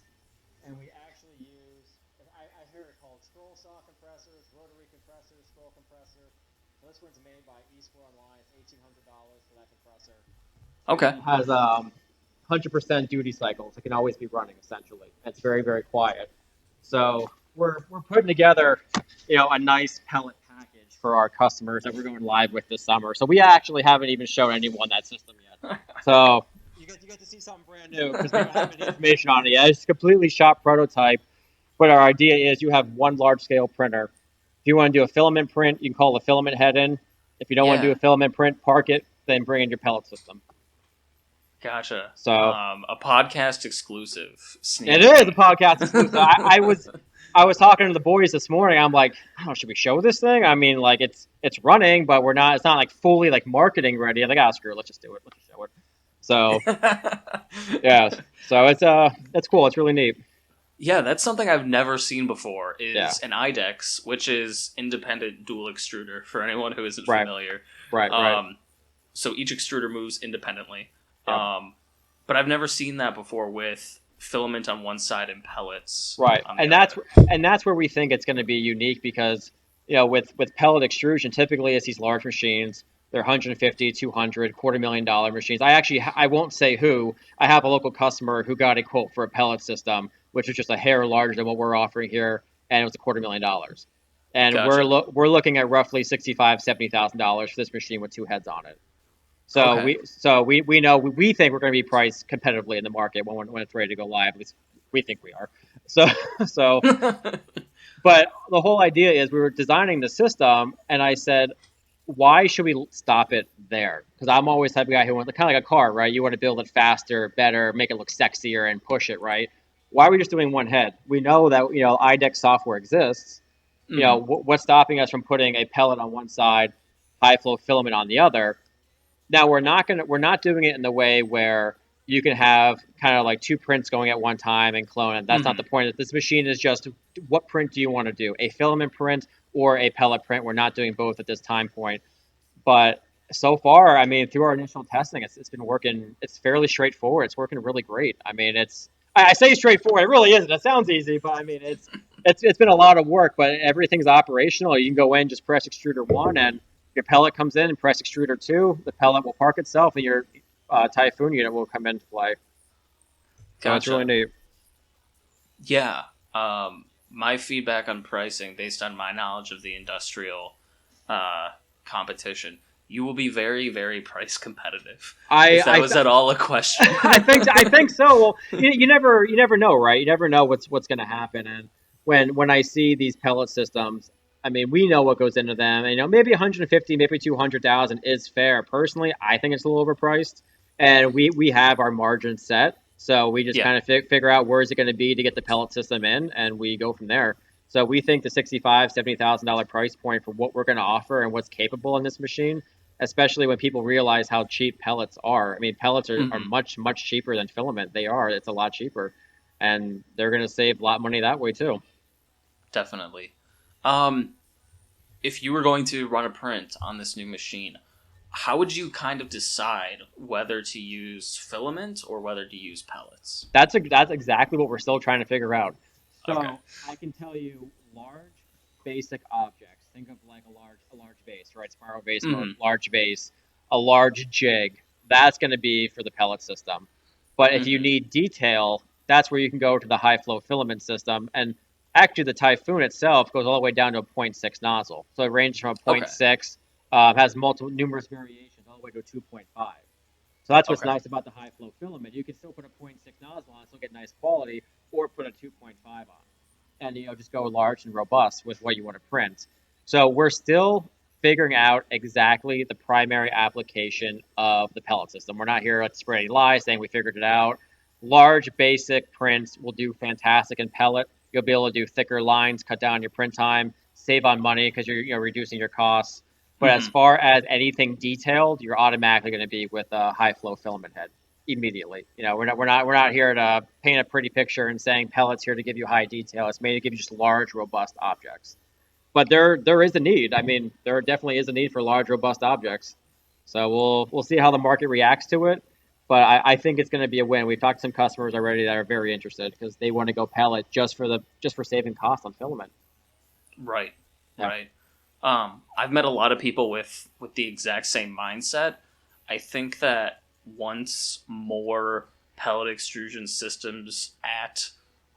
and we actually use, I hear it called scroll saw compressors, rotary compressors, scroll compressor. So this one's made by Eastwell Online. It's $1,800 for that compressor.
Okay.
It has 100% duty cycles. It can always be running essentially. It's very, very quiet. So we're putting together, a nice pellet package for our customers that we're going live with this summer. So we actually haven't even shown anyone that system yet. So you get to see something brand new because we don't have any information on it yet. It's a completely shop prototype. But our idea is you have one large scale printer. If you want to do a filament print, you can call the filament head in. If you don't want to do
Yeah.
a filament print, park it, then bring in your pellet system.
Gotcha.
So
A podcast exclusive. Sneak
it is a
peek.
podcast exclusive. I was talking to the boys this morning. I'm like, oh, should we show this thing? I mean, like it's running, but we're not. It's not like fully like marketing ready. I'm like, ah, screw it. Let's just do it. Let's just show it. So yeah. So it's cool. It's really neat.
Yeah, that's something I've never seen before. Is
Yeah.
an IDEX, which is independent dual extruder for anyone who isn't
Right.
familiar.
Right.
So each extruder moves independently.
Yeah.
But I've never seen that before with filament on one side and pellets.
Right,
On the
and
other.
that's where we think it's going to be unique because with pellet extrusion, typically it's these large machines. They're 150, 200, $250,000 machines. I won't say who. I have a local customer who got a quote for a pellet system, which was just a hair larger than what we're offering here, and it was $250,000. And
Gotcha.
we're looking at roughly $65,000, $70,000 for this machine with two heads on it. So
Okay.
we know we think we're going to be priced competitively in the market when it's ready to go live. At least we think we are. So but the whole idea is we were designing the system, and I said, why should we stop it there? Because I'm always the type of guy who wants kind of like a car, right? You want to build it faster, better, make it look sexier, and push it, right? Why are we just doing one head? We know that IDEX software exists. What's stopping us from putting a pellet on one side, high flow filament on the other? Now we're not doing it in the way where you can have kind of like two prints going at one time and clone it. That's not the
Mm-hmm.
point. This machine is just what print do you want to do? A filament print or a pellet print? We're not doing both at this time point. But so far, I mean, through our initial testing, it's been working. It's fairly straightforward. It's working really great. I mean, I say straightforward. It really isn't. It sounds easy, but I mean, it's been a lot of work. But everything's operational. You can go in, just press extruder 1, and your pellet comes in, and press extruder 2. The pellet will park itself, and your Typhoon unit will come into play. So it's really
Gotcha.
neat.
Yeah. My feedback on pricing, based on my knowledge of the industrial competition, you will be very, very price competitive. If that was at all a question.
I think so. Well, you never know, right? You never know what's going to happen. And when I see these pellet systems, I mean, we know what goes into them. And, maybe 150, maybe 200,000 is fair. Personally, I think it's a little overpriced, and we have our margin set. So we just
Yeah.
kind of figure out where is it going to be to get the pellet system in, and we go from there. So we think the $70,000 price point for what we're going to offer and what's capable in this machine, especially when people realize how cheap pellets are. I mean, pellets are
Mm-hmm.
much, much cheaper than filament. They are. It's a lot cheaper. And they're going to save a lot of money that way, too.
Definitely. Um, if you were going to run a print on this new machine, how would you kind of decide whether to use filament or whether to use pellets?
That's exactly what we're still trying to figure out.
Okay.
So I can tell you large, basic objects. Think of like a large vase, right? Spiral vase,
Mm-hmm.
large vase, a large jig. That's going to be for the pellet system. But if you
Mm-hmm.
need detail, that's where you can go to the high flow filament system. And actually, the Typhoon itself goes all the way down to a point 0.6 nozzle. So it ranges from a point
Okay.
0.6, has numerous variations, all the way to a 2.5. So that's what's
Okay.
nice about the high flow filament. You can still put a point 0.6 nozzle on, still get nice quality, or put a 2.5 on, and just go large and robust with what you want to print. So we're still figuring out exactly the primary application of the pellet system. We're not here to spread any lies saying we figured it out. Large basic prints will do fantastic in pellet. You'll be able to do thicker lines, cut down your print time, save on money because you're reducing your costs. But as
Mm-hmm.
far as anything detailed, you're automatically going to be with a high flow filament head immediately. We're not here to paint a pretty picture and saying pellets here to give you high detail. It's made to give you just large, robust objects. But there is a need. I mean, there definitely is a need for large, robust objects. So we'll see how the market reacts to it. But I think it's going to be a win. We've talked to some customers already that are very interested because they want to go pellet just for saving costs on filament.
Right.
Yeah.
Right. I've met a lot of people with the exact same mindset. I think that once more pellet extrusion systems at,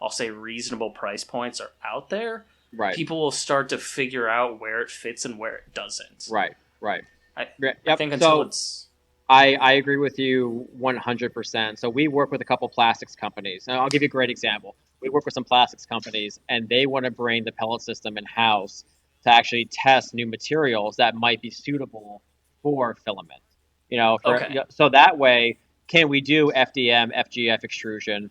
I'll say, reasonable price points are out there,
Right.
people will start to figure out where it fits and where it doesn't.
Right.
I,
Yep.
I think until
So
it's
I agree with you 100%. So we work with a couple plastics companies. And I'll give you a great example. We work with some plastics companies, and they want to bring the pellet system in house to actually test new materials that might be suitable for filament.
okay.
So that way, can we do FDM, FGF extrusion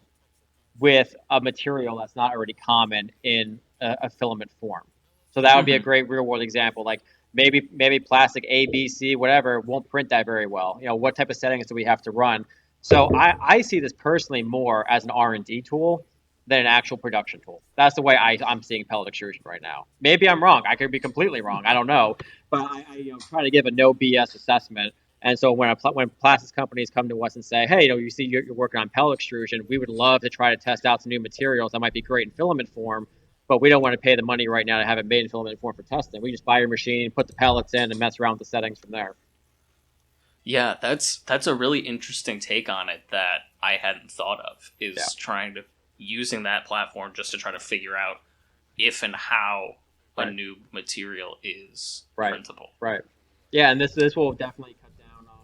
with a material that's not already common in a filament form? So that would be a
Mm-hmm.
great real world example. Like maybe plastic A, B, C, whatever won't print that very well. What type of settings do we have to run? So I see this personally more as an R&D tool than an actual production tool. That's the way I'm seeing pellet extrusion right now. Maybe I'm wrong. I could be completely wrong. I don't know. But I try to give a no BS assessment. And so when plastics companies come to us and say, hey, you see you're working on pellet extrusion, we would love to try to test out some new materials that might be great in filament form, but we don't want to pay the money right now to have it made in filament form for testing. We just buy your machine, put the pellets in, and mess around with the settings from there.
Yeah, that's a really interesting take on it that I hadn't thought of.
Yeah.
Is trying to using that platform just to try to figure out if and how a
Right.
new material is
Right.
printable.
Right. Yeah, and this will definitely cut down on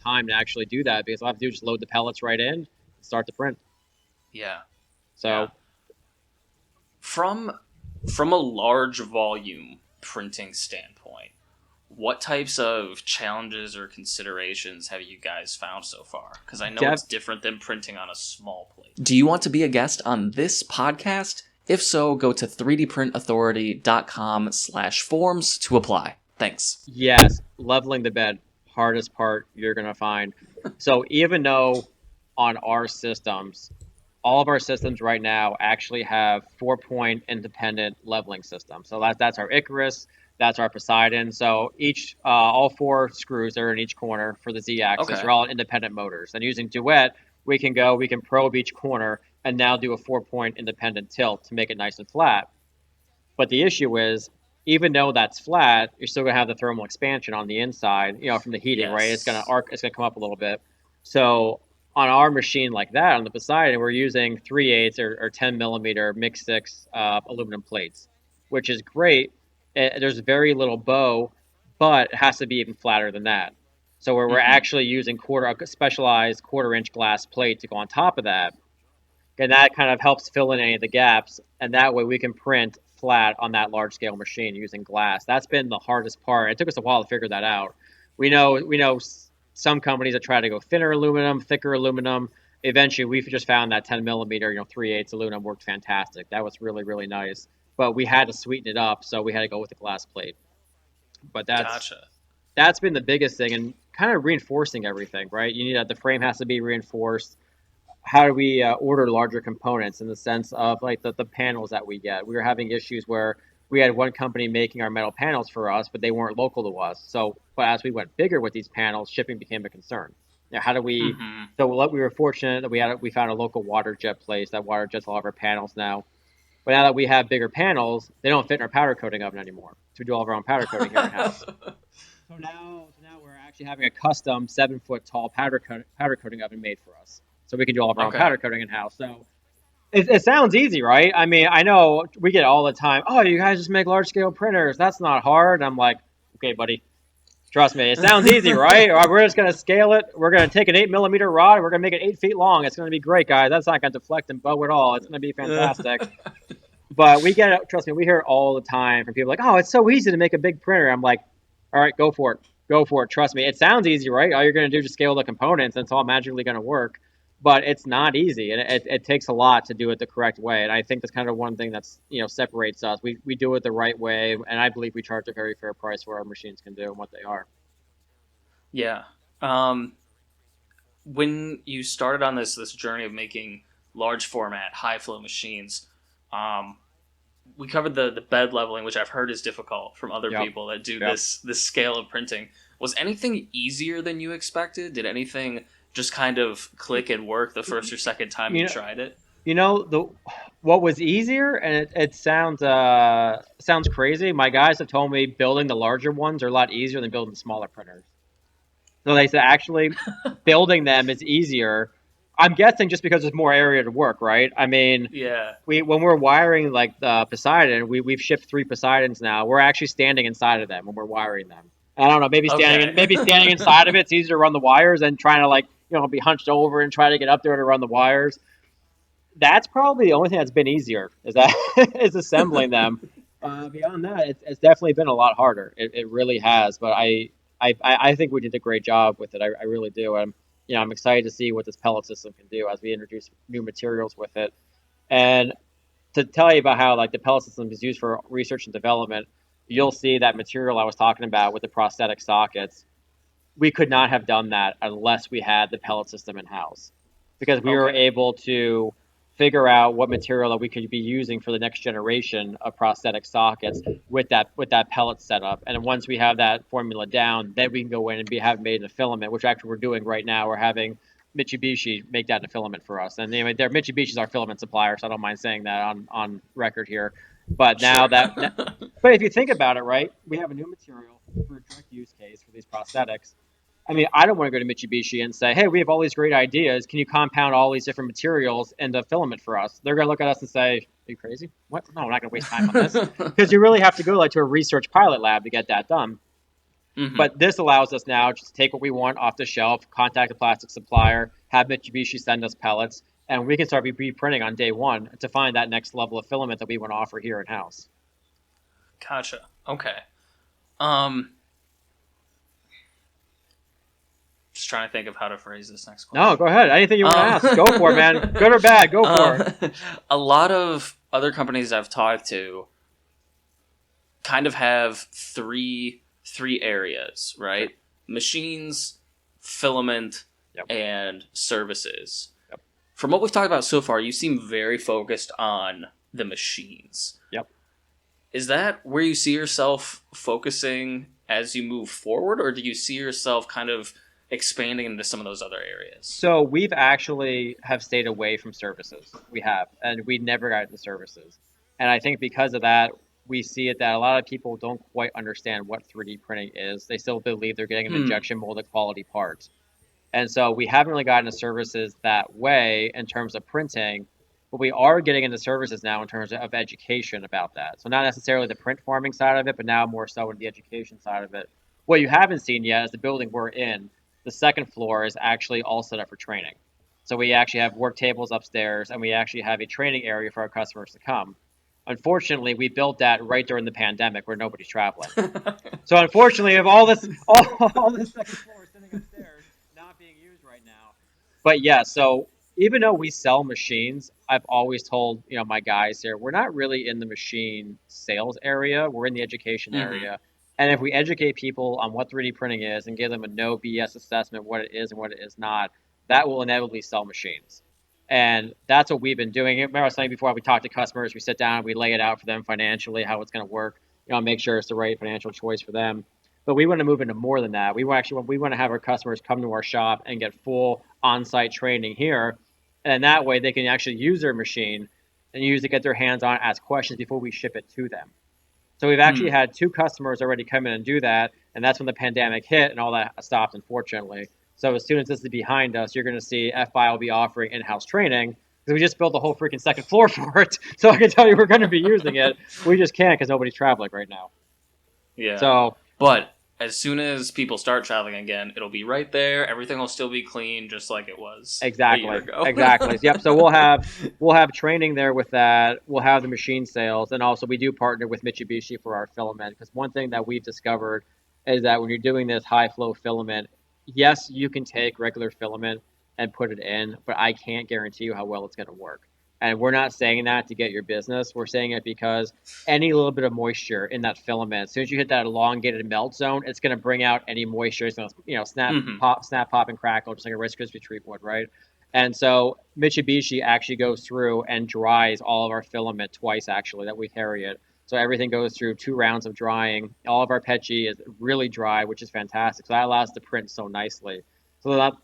time to actually do that because all I have to do is just load the pellets right in and start the print.
Yeah, yeah.
So
From from a large volume printing standpoint, what types of challenges or considerations have you guys found so far? Because I know
Def-
it's different than printing on a small plate.
Do you want to be a guest on this podcast? If so, go to 3dprintauthority.com/forms to apply. Thanks.
yes, leveling the bed, hardest part you're gonna find. So even though on our systems, all of our systems right now actually have 4-point independent leveling systems. So that's our Icarus, that's our Poseidon. So all 4 screws that are in each corner for the Z-axis are all independent motors. And using Duet, we can probe each corner and now do a 4-point independent tilt to make it nice and flat. But the issue is, even though that's flat, you're still gonna have the thermal expansion on the inside, from the heating, right? It's gonna come up a little bit. So on our machine like that, on the Poseidon, we're using 3/8 or 10 millimeter mix 6 aluminum plates, which is great. There's very little bow, but it has to be even flatter than that. So we're actually using a specialized 1/4-inch glass plate to go on top of that. And that kind of helps fill in any of the gaps, and that way we can print flat on that large scale machine using glass. That's been the hardest part. It took us a while to figure that out. We know some companies that try to go thinner aluminum, thicker aluminum. Eventually, we just found that 10 millimeter, 3/8 aluminum worked fantastic. That was really, really nice. But we had to sweeten it up, so we had to go with the glass plate. But that's been the biggest thing, and kind of reinforcing everything, right? The frame has to be reinforced. How do we order larger components in the sense of like the panels that we get? We were having issues where we had one company making our metal panels for us, but they weren't local to us. But as we went bigger with these panels, shipping became a concern. How do we? So we were fortunate that we found a local water jet place that water jets all of our panels now. But now that we have bigger panels, they don't fit in our powder coating oven anymore. So we do all of our own powder coating here in house. So now we're actually having a custom 7-foot tall powder coating oven made for us. So we can do all of our own powder coating in house. So it sounds easy, right? I mean, I know we get all the time, oh, you guys just make large scale printers. That's not hard. I'm like, okay, buddy, trust me. It sounds easy, right? We're just going to scale it. We're going to take an 8 millimeter rod. And we're going to make it 8 feet long. It's going to be great, guys. That's not going to deflect and bow at all. It's going to be fantastic. But we get it. Trust me, we hear it all the time from people like, oh, it's so easy to make a big printer. I'm like, all right, go for it. Go for it. Trust me. It sounds easy, right? All you're going to do is scale the components and it's all magically going to work. But it's not easy, and it takes a lot to do it the correct way. And I think that's kind of one thing that's separates us. We do it the right way, and I believe we charge a very fair price for what our machines can do and what they are.
Yeah. When you started on this journey of making large format, high flow machines, we covered the bed leveling, which I've heard is difficult from other people that do this scale of printing. Was anything easier than you expected? Did anything just kind of click and work the first or second time you tried it?
What was easier, and it sounds crazy. My guys have told me building the larger ones are a lot easier than building the smaller printers. So they said actually building them is easier. I'm guessing just because there's more area to work, right? I mean, when we're wiring like the Poseidon, we've shipped 3 Poseidons now. We're actually standing inside of them when we're wiring them. I don't know, maybe standing inside of it's easier to run the wires than trying to be hunched over and try to get up there to run the wires. That's probably the only thing that's been easier is assembling them. Beyond that, it's definitely been a lot harder. It really has. But I think we did a great job with it. I really do. I'm excited to see what this pellet system can do as we introduce new materials with it. And to tell you about how the pellet system is used for research and development, you'll see that material I was talking about with the prosthetic sockets. We could not have done that unless we had the pellet system in house, because we were able to figure out what material that we could be using for the next generation of prosthetic sockets with that pellet setup. And once we have that formula down, then we can go in and have made in a filament, which actually we're doing right now. We're having Mitsubishi make that in a filament for us. And anyway, Mitsubishi's our filament supplier, so I don't mind saying that on record here. But but if you think about it, right, we have a new material for a direct use case for these prosthetics. I mean, I don't want to go to Mitsubishi and say, hey, we have all these great ideas. Can you compound all these different materials into filament for us? They're going to look at us and say, are you crazy? What? No, we're not going to waste time on this. Because you really have to go to a research pilot lab to get that done. Mm-hmm. But this allows us now just to take what we want off the shelf, contact a plastic supplier, have Mitsubishi send us pellets, and we can start reprinting on day one to find that next level of filament that we want to offer here in-house.
Gotcha. Okay. Just trying to think of how to phrase this next question.
No, go ahead. Anything you want to ask, go for it, man. Good or bad, go for it.
A lot of other companies I've talked to kind of have three areas, right? Machines, filament, and services.
Yep.
From what we've talked about so far, you seem very focused on the machines.
Yep.
Is that where you see yourself focusing as you move forward, or do you see yourself kind of expanding into some of those other areas?
So we've actually have stayed away from services. We have, and we never got into services. And I think because of that, we see it that a lot of people don't quite understand what 3D printing is. They still believe they're getting an injection molded quality part. And so we haven't really gotten into services that way in terms of printing, but we are getting into services now in terms of education about that. So not necessarily the print farming side of it, but now more so in the education side of it. What you haven't seen yet is the building we're in. The second floor is actually all set up for training. So we actually have work tables upstairs, and we actually have a training area for our customers to come. Unfortunately, we built that right during the pandemic where nobody's traveling. So unfortunately, if all this second floor is sitting upstairs, not being used right now. But yeah, so even though we sell machines, I've always told my guys here, we're not really in the machine sales area. We're in the education area. And if we educate people on what 3D printing is and give them a no BS assessment, what it is and what it is not, that will inevitably sell machines. And that's what we've been doing. Remember I was saying before, we talk to customers, we sit down, we lay it out for them financially, how it's going to work, make sure it's the right financial choice for them. But we want to move into more than that. We want to have our customers come to our shop and get full on-site training here. And that way they can actually use their machine and use it, get their hands on it, ask questions before we ship it to them. So we've actually had 2 customers already come in and do that. And that's when the pandemic hit and all that stopped, unfortunately. So as soon as this is behind us, you're going to see FI will be offering in-house training because we just built the whole freaking second floor for it. So I can tell you we're going to be using it. We just can't because nobody's traveling right now.
Yeah. But as soon as people start traveling again, it'll be right there. Everything will still be clean, just like it was a year ago.
Exactly. Yep. So we'll have training there with that. We'll have the machine sales, and also we do partner with Mitsubishi for our filament because one thing that we've discovered is that when you're doing this high flow filament, yes, you can take regular filament and put it in, but I can't guarantee you how well it's going to work. And we're not saying that to get your business. We're saying it because any little bit of moisture in that filament, as soon as you hit that elongated melt zone, it's going to bring out any moisture. It's going to, snap, pop, and crackle, just like a Rice Krispie treat would, right? And so Mitsubishi actually goes through and dries all of our filament twice, actually, that we carry it. So everything goes through 2 rounds of drying. All of our PETG is really dry, which is fantastic. So that allows us to print so nicely. So that,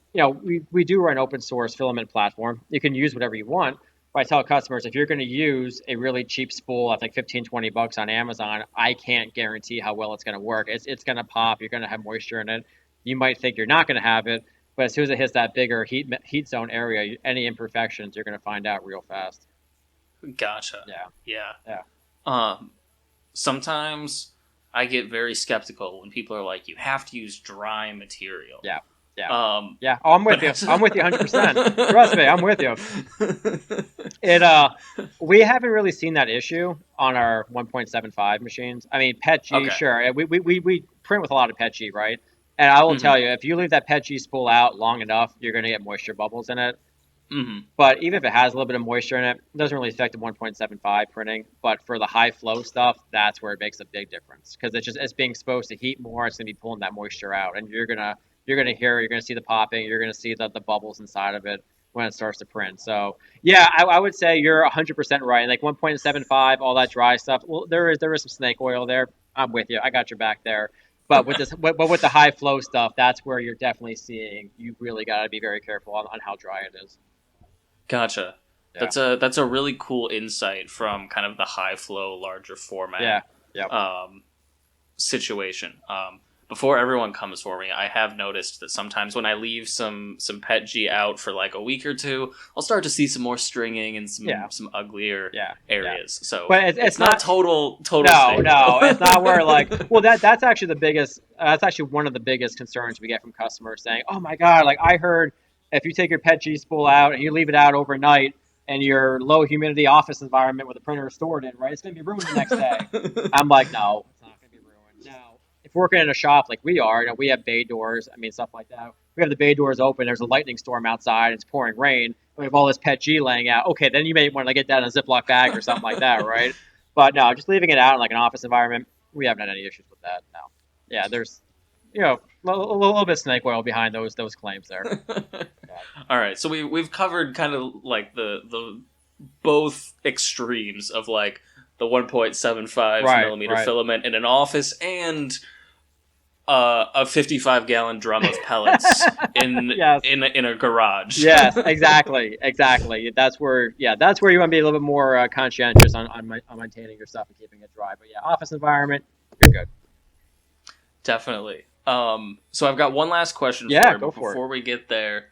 we do run open source filament platform. You can use whatever you want. But I tell customers, if you're going to use a really cheap spool at like $15-20 on Amazon, I can't guarantee how well it's going to work. It's going to pop. You're going to have moisture in it. You might think you're not going to have it, but as soon as it hits that bigger heat zone area, any imperfections, you're going to find out real fast.
Gotcha.
Yeah.
Sometimes I get very skeptical when people are like, you have to use dry material.
Yeah. Yeah.
Yeah.
Oh, I'm with you. I'm with you 100%. Trust me, I'm with you. We haven't really seen that issue on our 1.75 machines. I mean, PETG, sure. We print with a lot of PETG, right? And I will tell you, if you leave that PETG spool out long enough, you're going to get moisture bubbles in it. But even if it has a little bit of moisture in it, it doesn't really affect the 1.75 printing. But for the high flow stuff, that's where it makes a big difference because it's being exposed to heat more. It's going to be pulling that moisture out, and you're gonna hear it, you're gonna see the popping, you're gonna see the bubbles inside of it when it starts to print. So yeah, I would say you're 100% right. Like 1.75, all that dry stuff. Well, there is some snake oil there. I'm with you. I got your back there. But with with the high flow stuff, that's where you're definitely seeing. You really got to be very careful on how dry it is.
Gotcha. Yeah. That's a really cool insight from kind of the high flow, larger format. Situation. Before everyone comes for me, I have noticed that sometimes when I leave some PETG out for like a week or 2, I'll start to see some more stringing and some uglier areas. Yeah. So
but it's not
total.
No, it's not where like. Well, that's actually the biggest. That's actually one of the biggest concerns we get from customers saying, "Oh my God, like I heard if you take your PETG spool out and you leave it out overnight in your low humidity office environment where the printer is stored in, right, it's going to be ruined the next day." I'm like, no, it's not going to be ruined. Now, if we're working in a shop like we are, we have bay doors, stuff like that. We have the bay doors open, there's a lightning storm outside, it's pouring rain, we have all this PETG laying out. Okay, then you may want to get that in a Ziploc bag or something like that, right? But no, just leaving it out in like an office environment, we haven't had any issues with that, no. Yeah, a little bit snake oil behind those claims there.
All right, so we've covered kind of like the both extremes of like the 1.75 millimeter
Right.
filament in an office and a 55-gallon drum of pellets in
Yes.
in a garage.
Yes, exactly. That's where you want to be a little bit more conscientious on maintaining your stuff and keeping it dry. But yeah, office environment, you're good.
Definitely. So I've got one last question
Yeah,
for you,
go
but
for it.
before we get there,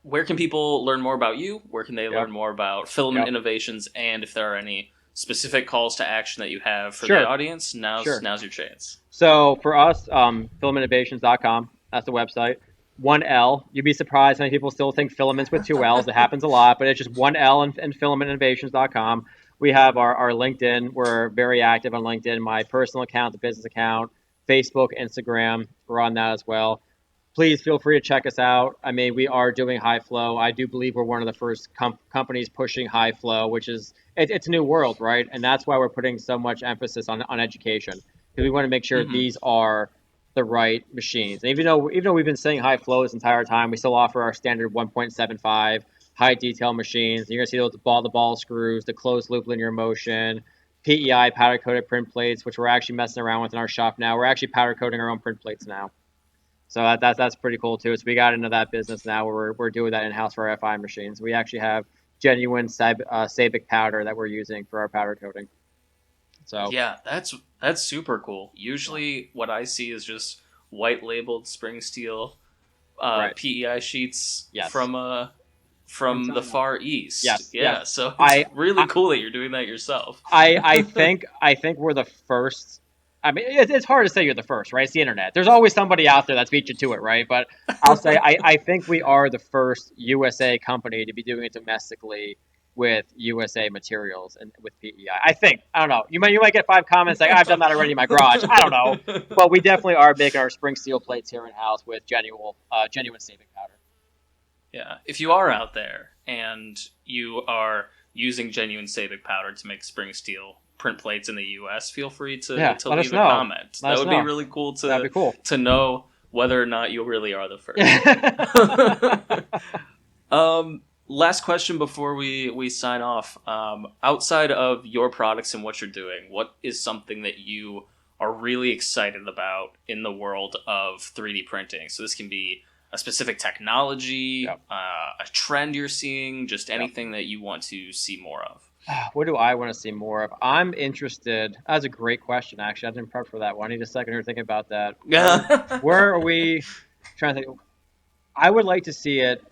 where can people learn more about you? Where can they learn more about Filament Innovations? And if there are any specific calls to action that you have for the audience, now's your chance.
So for us, filamentinnovations.com, that's the website. 1L. You'd be surprised how many people still think filaments with 2 L's. It happens a lot, but it's just 1L and filamentinnovations.com. We have our LinkedIn. We're very active on LinkedIn. My personal account, the business account, Facebook, Instagram. We're on that as well. Please feel free to check us out. I mean, we are doing high flow. I do believe we're one of the first companies pushing high flow, which is it's a new world, right? And that's why we're putting so much emphasis on education, because we want to make sure these are the right machines. And even though we've been saying high flow this entire time, we still offer our standard 1.75 high detail machines. You're gonna see those ball screws, the closed loop linear motion, PEI powder coated print plates, which we're actually messing around with in our shop now. We're actually powder coating our own print plates now. So that's pretty cool too. So we got into that business now where we're doing that in house for our FI machines. We actually have genuine Sabic powder that we're using for our powder coating. So
yeah, that's super cool. Usually, what I see is just white labeled spring steel PEI sheets from the Far East.
Yes.
So it's really cool that you're doing that yourself.
I think we're the first. I mean, it's hard to say you're the first, right? It's the internet. There's always somebody out there that's beat you to it, right? But I'll say I think we are the first USA company to be doing it domestically with USA materials and with PEI. I think. I don't know. You might get 5 comments like I've done that already in my garage. I don't know, but we definitely are making our spring steel plates here in house with genuine Sabic powder.
Yeah, if you are out there and you are using genuine Sabic powder to make spring steel print plates in the U.S., feel free to leave a comment. That would be really cool to know whether or not you really are the first. Last question before we sign off. Outside of your products and what you're doing, what is something that you are really excited about in the world of 3D printing? So this can be a specific technology, a trend you're seeing, just anything that you want to see more of.
What do I want to see more of? I'm interested. That's a great question, actually. I didn't prep for that one. I need a second here to think about that. Where are we trying to think? I would like to see it,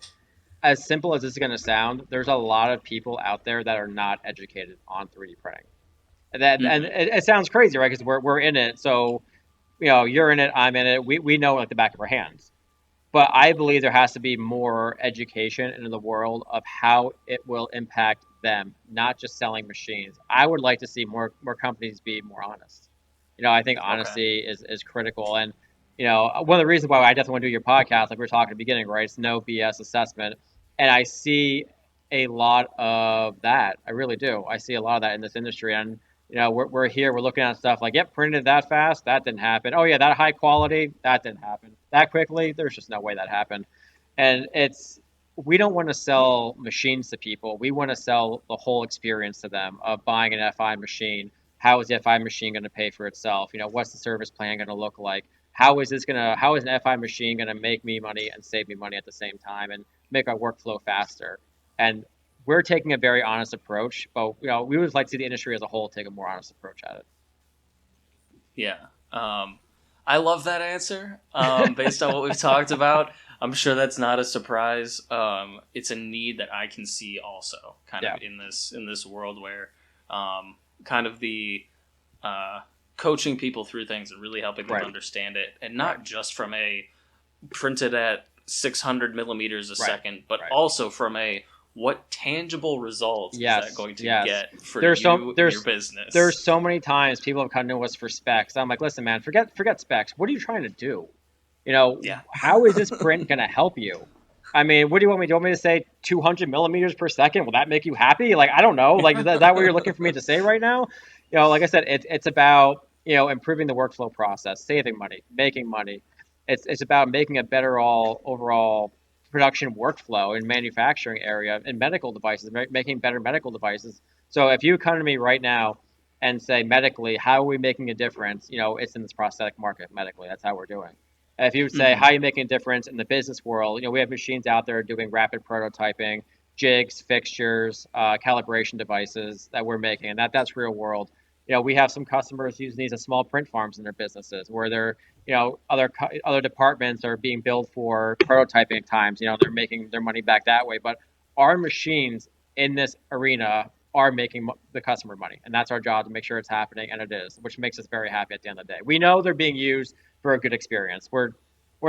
as simple as this is going to sound, there's a lot of people out there that are not educated on 3D printing. And it sounds crazy, right? Because we're in it. So, you're in it, I'm in it. We know like the back of our hands. But I believe there has to be more education into the world of how it will impact them, not just selling machines. I would like to see more companies be more honest. I think honesty is critical. And, one of the reasons why I definitely want to do your podcast, like we were talking at the beginning, right? It's no BS assessment. And I see a lot of that. I really do. I see a lot of that in this industry. And, we're here, we're looking at stuff like, printed that fast, that didn't happen. Oh, yeah, that high quality, that didn't happen. That quickly, there's just no way that happened. And we don't want to sell machines to people. We want to sell the whole experience to them of buying an FI machine. How is the FI machine going to pay for itself? What's the service plan going to look like? How is an FI machine going to make me money and save me money at the same time and make our workflow faster? And we're taking a very honest approach, but we would like to see the industry as a whole take a more honest approach at it.
Yeah. I love that answer. Based on what we've talked about, I'm sure that's not a surprise. It's a need that I can see also kind of in this world where kind of the coaching people through things and really helping them understand it, and not just from a printed at 600 millimeters a second, but also from a what tangible results is that going to get for your business?
There's so many times people have come to us for specs. I'm like, listen, man, forget specs. What are you trying to do? How is this print going to help you? I mean, what do you want me to do? You want me to say 200 millimeters per second? Will that make you happy? Like, I don't know. Like, is that what you're looking for me to say right now? Like I said, it's about improving the workflow process, saving money, making money. It's about making a better overall production workflow in manufacturing area in medical devices, making better medical devices. So if you come to me right now and say medically, how are we making a difference? It's in this prosthetic market medically. That's how we're doing. If you would say, how are you making a difference in the business world? We have machines out there doing rapid prototyping, jigs, fixtures, calibration devices that we're making, and that's real world. We have some customers using these as small print farms in their businesses where they're, other departments are being billed for prototyping times. They're making their money back that way. But our machines in this arena are making the customer money, and that's our job to make sure it's happening, and it is, which makes us very happy at the end of the day. We know they're being used for a good experience. We're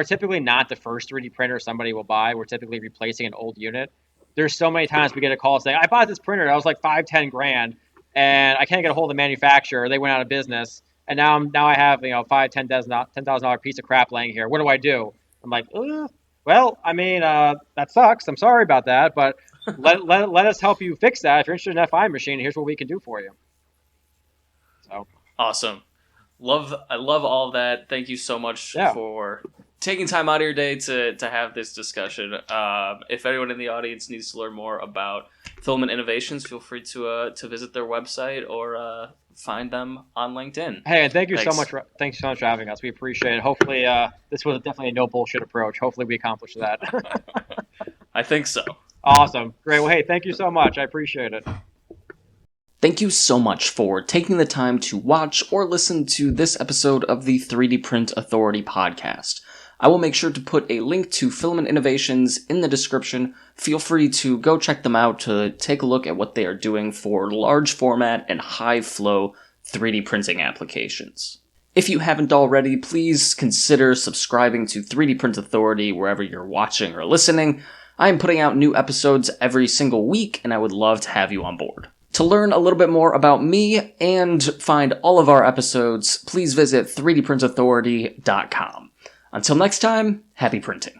typically not the first 3D printer somebody will buy. We're typically replacing an old unit. There's so many times we get a call saying, I bought this printer that was like 5-10 grand, and I can't get a hold of the manufacturer. They went out of business, and now I have $10,000 piece of crap laying here. What do I do? I'm like, well, I mean, that sucks. I'm sorry about that, but let us help you fix that. If you're interested in an FI machine, here's what we can do for you. So
awesome. I love all of that. Thank you so much for taking time out of your day to have this discussion. If anyone in the audience needs to learn more about Filament Innovations, feel free to visit their website or find them on LinkedIn.
Hey, and thanks so much for having us. We appreciate it. Hopefully, this was definitely a no bullshit approach. Hopefully, we accomplished that.
I think so.
Awesome. Great. Well, hey, thank you so much. I appreciate it.
Thank you so much for taking the time to watch or listen to this episode of the 3D Print Authority podcast. I will make sure to put a link to Filament Innovations in the description. Feel free to go check them out to take a look at what they are doing for large format and high flow 3D printing applications. If you haven't already, please consider subscribing to 3D Print Authority wherever you're watching or listening. I am putting out new episodes every single week, and I would love to have you on board. To learn a little bit more about me and find all of our episodes, please visit 3dprintauthority.com. Until next time, happy printing.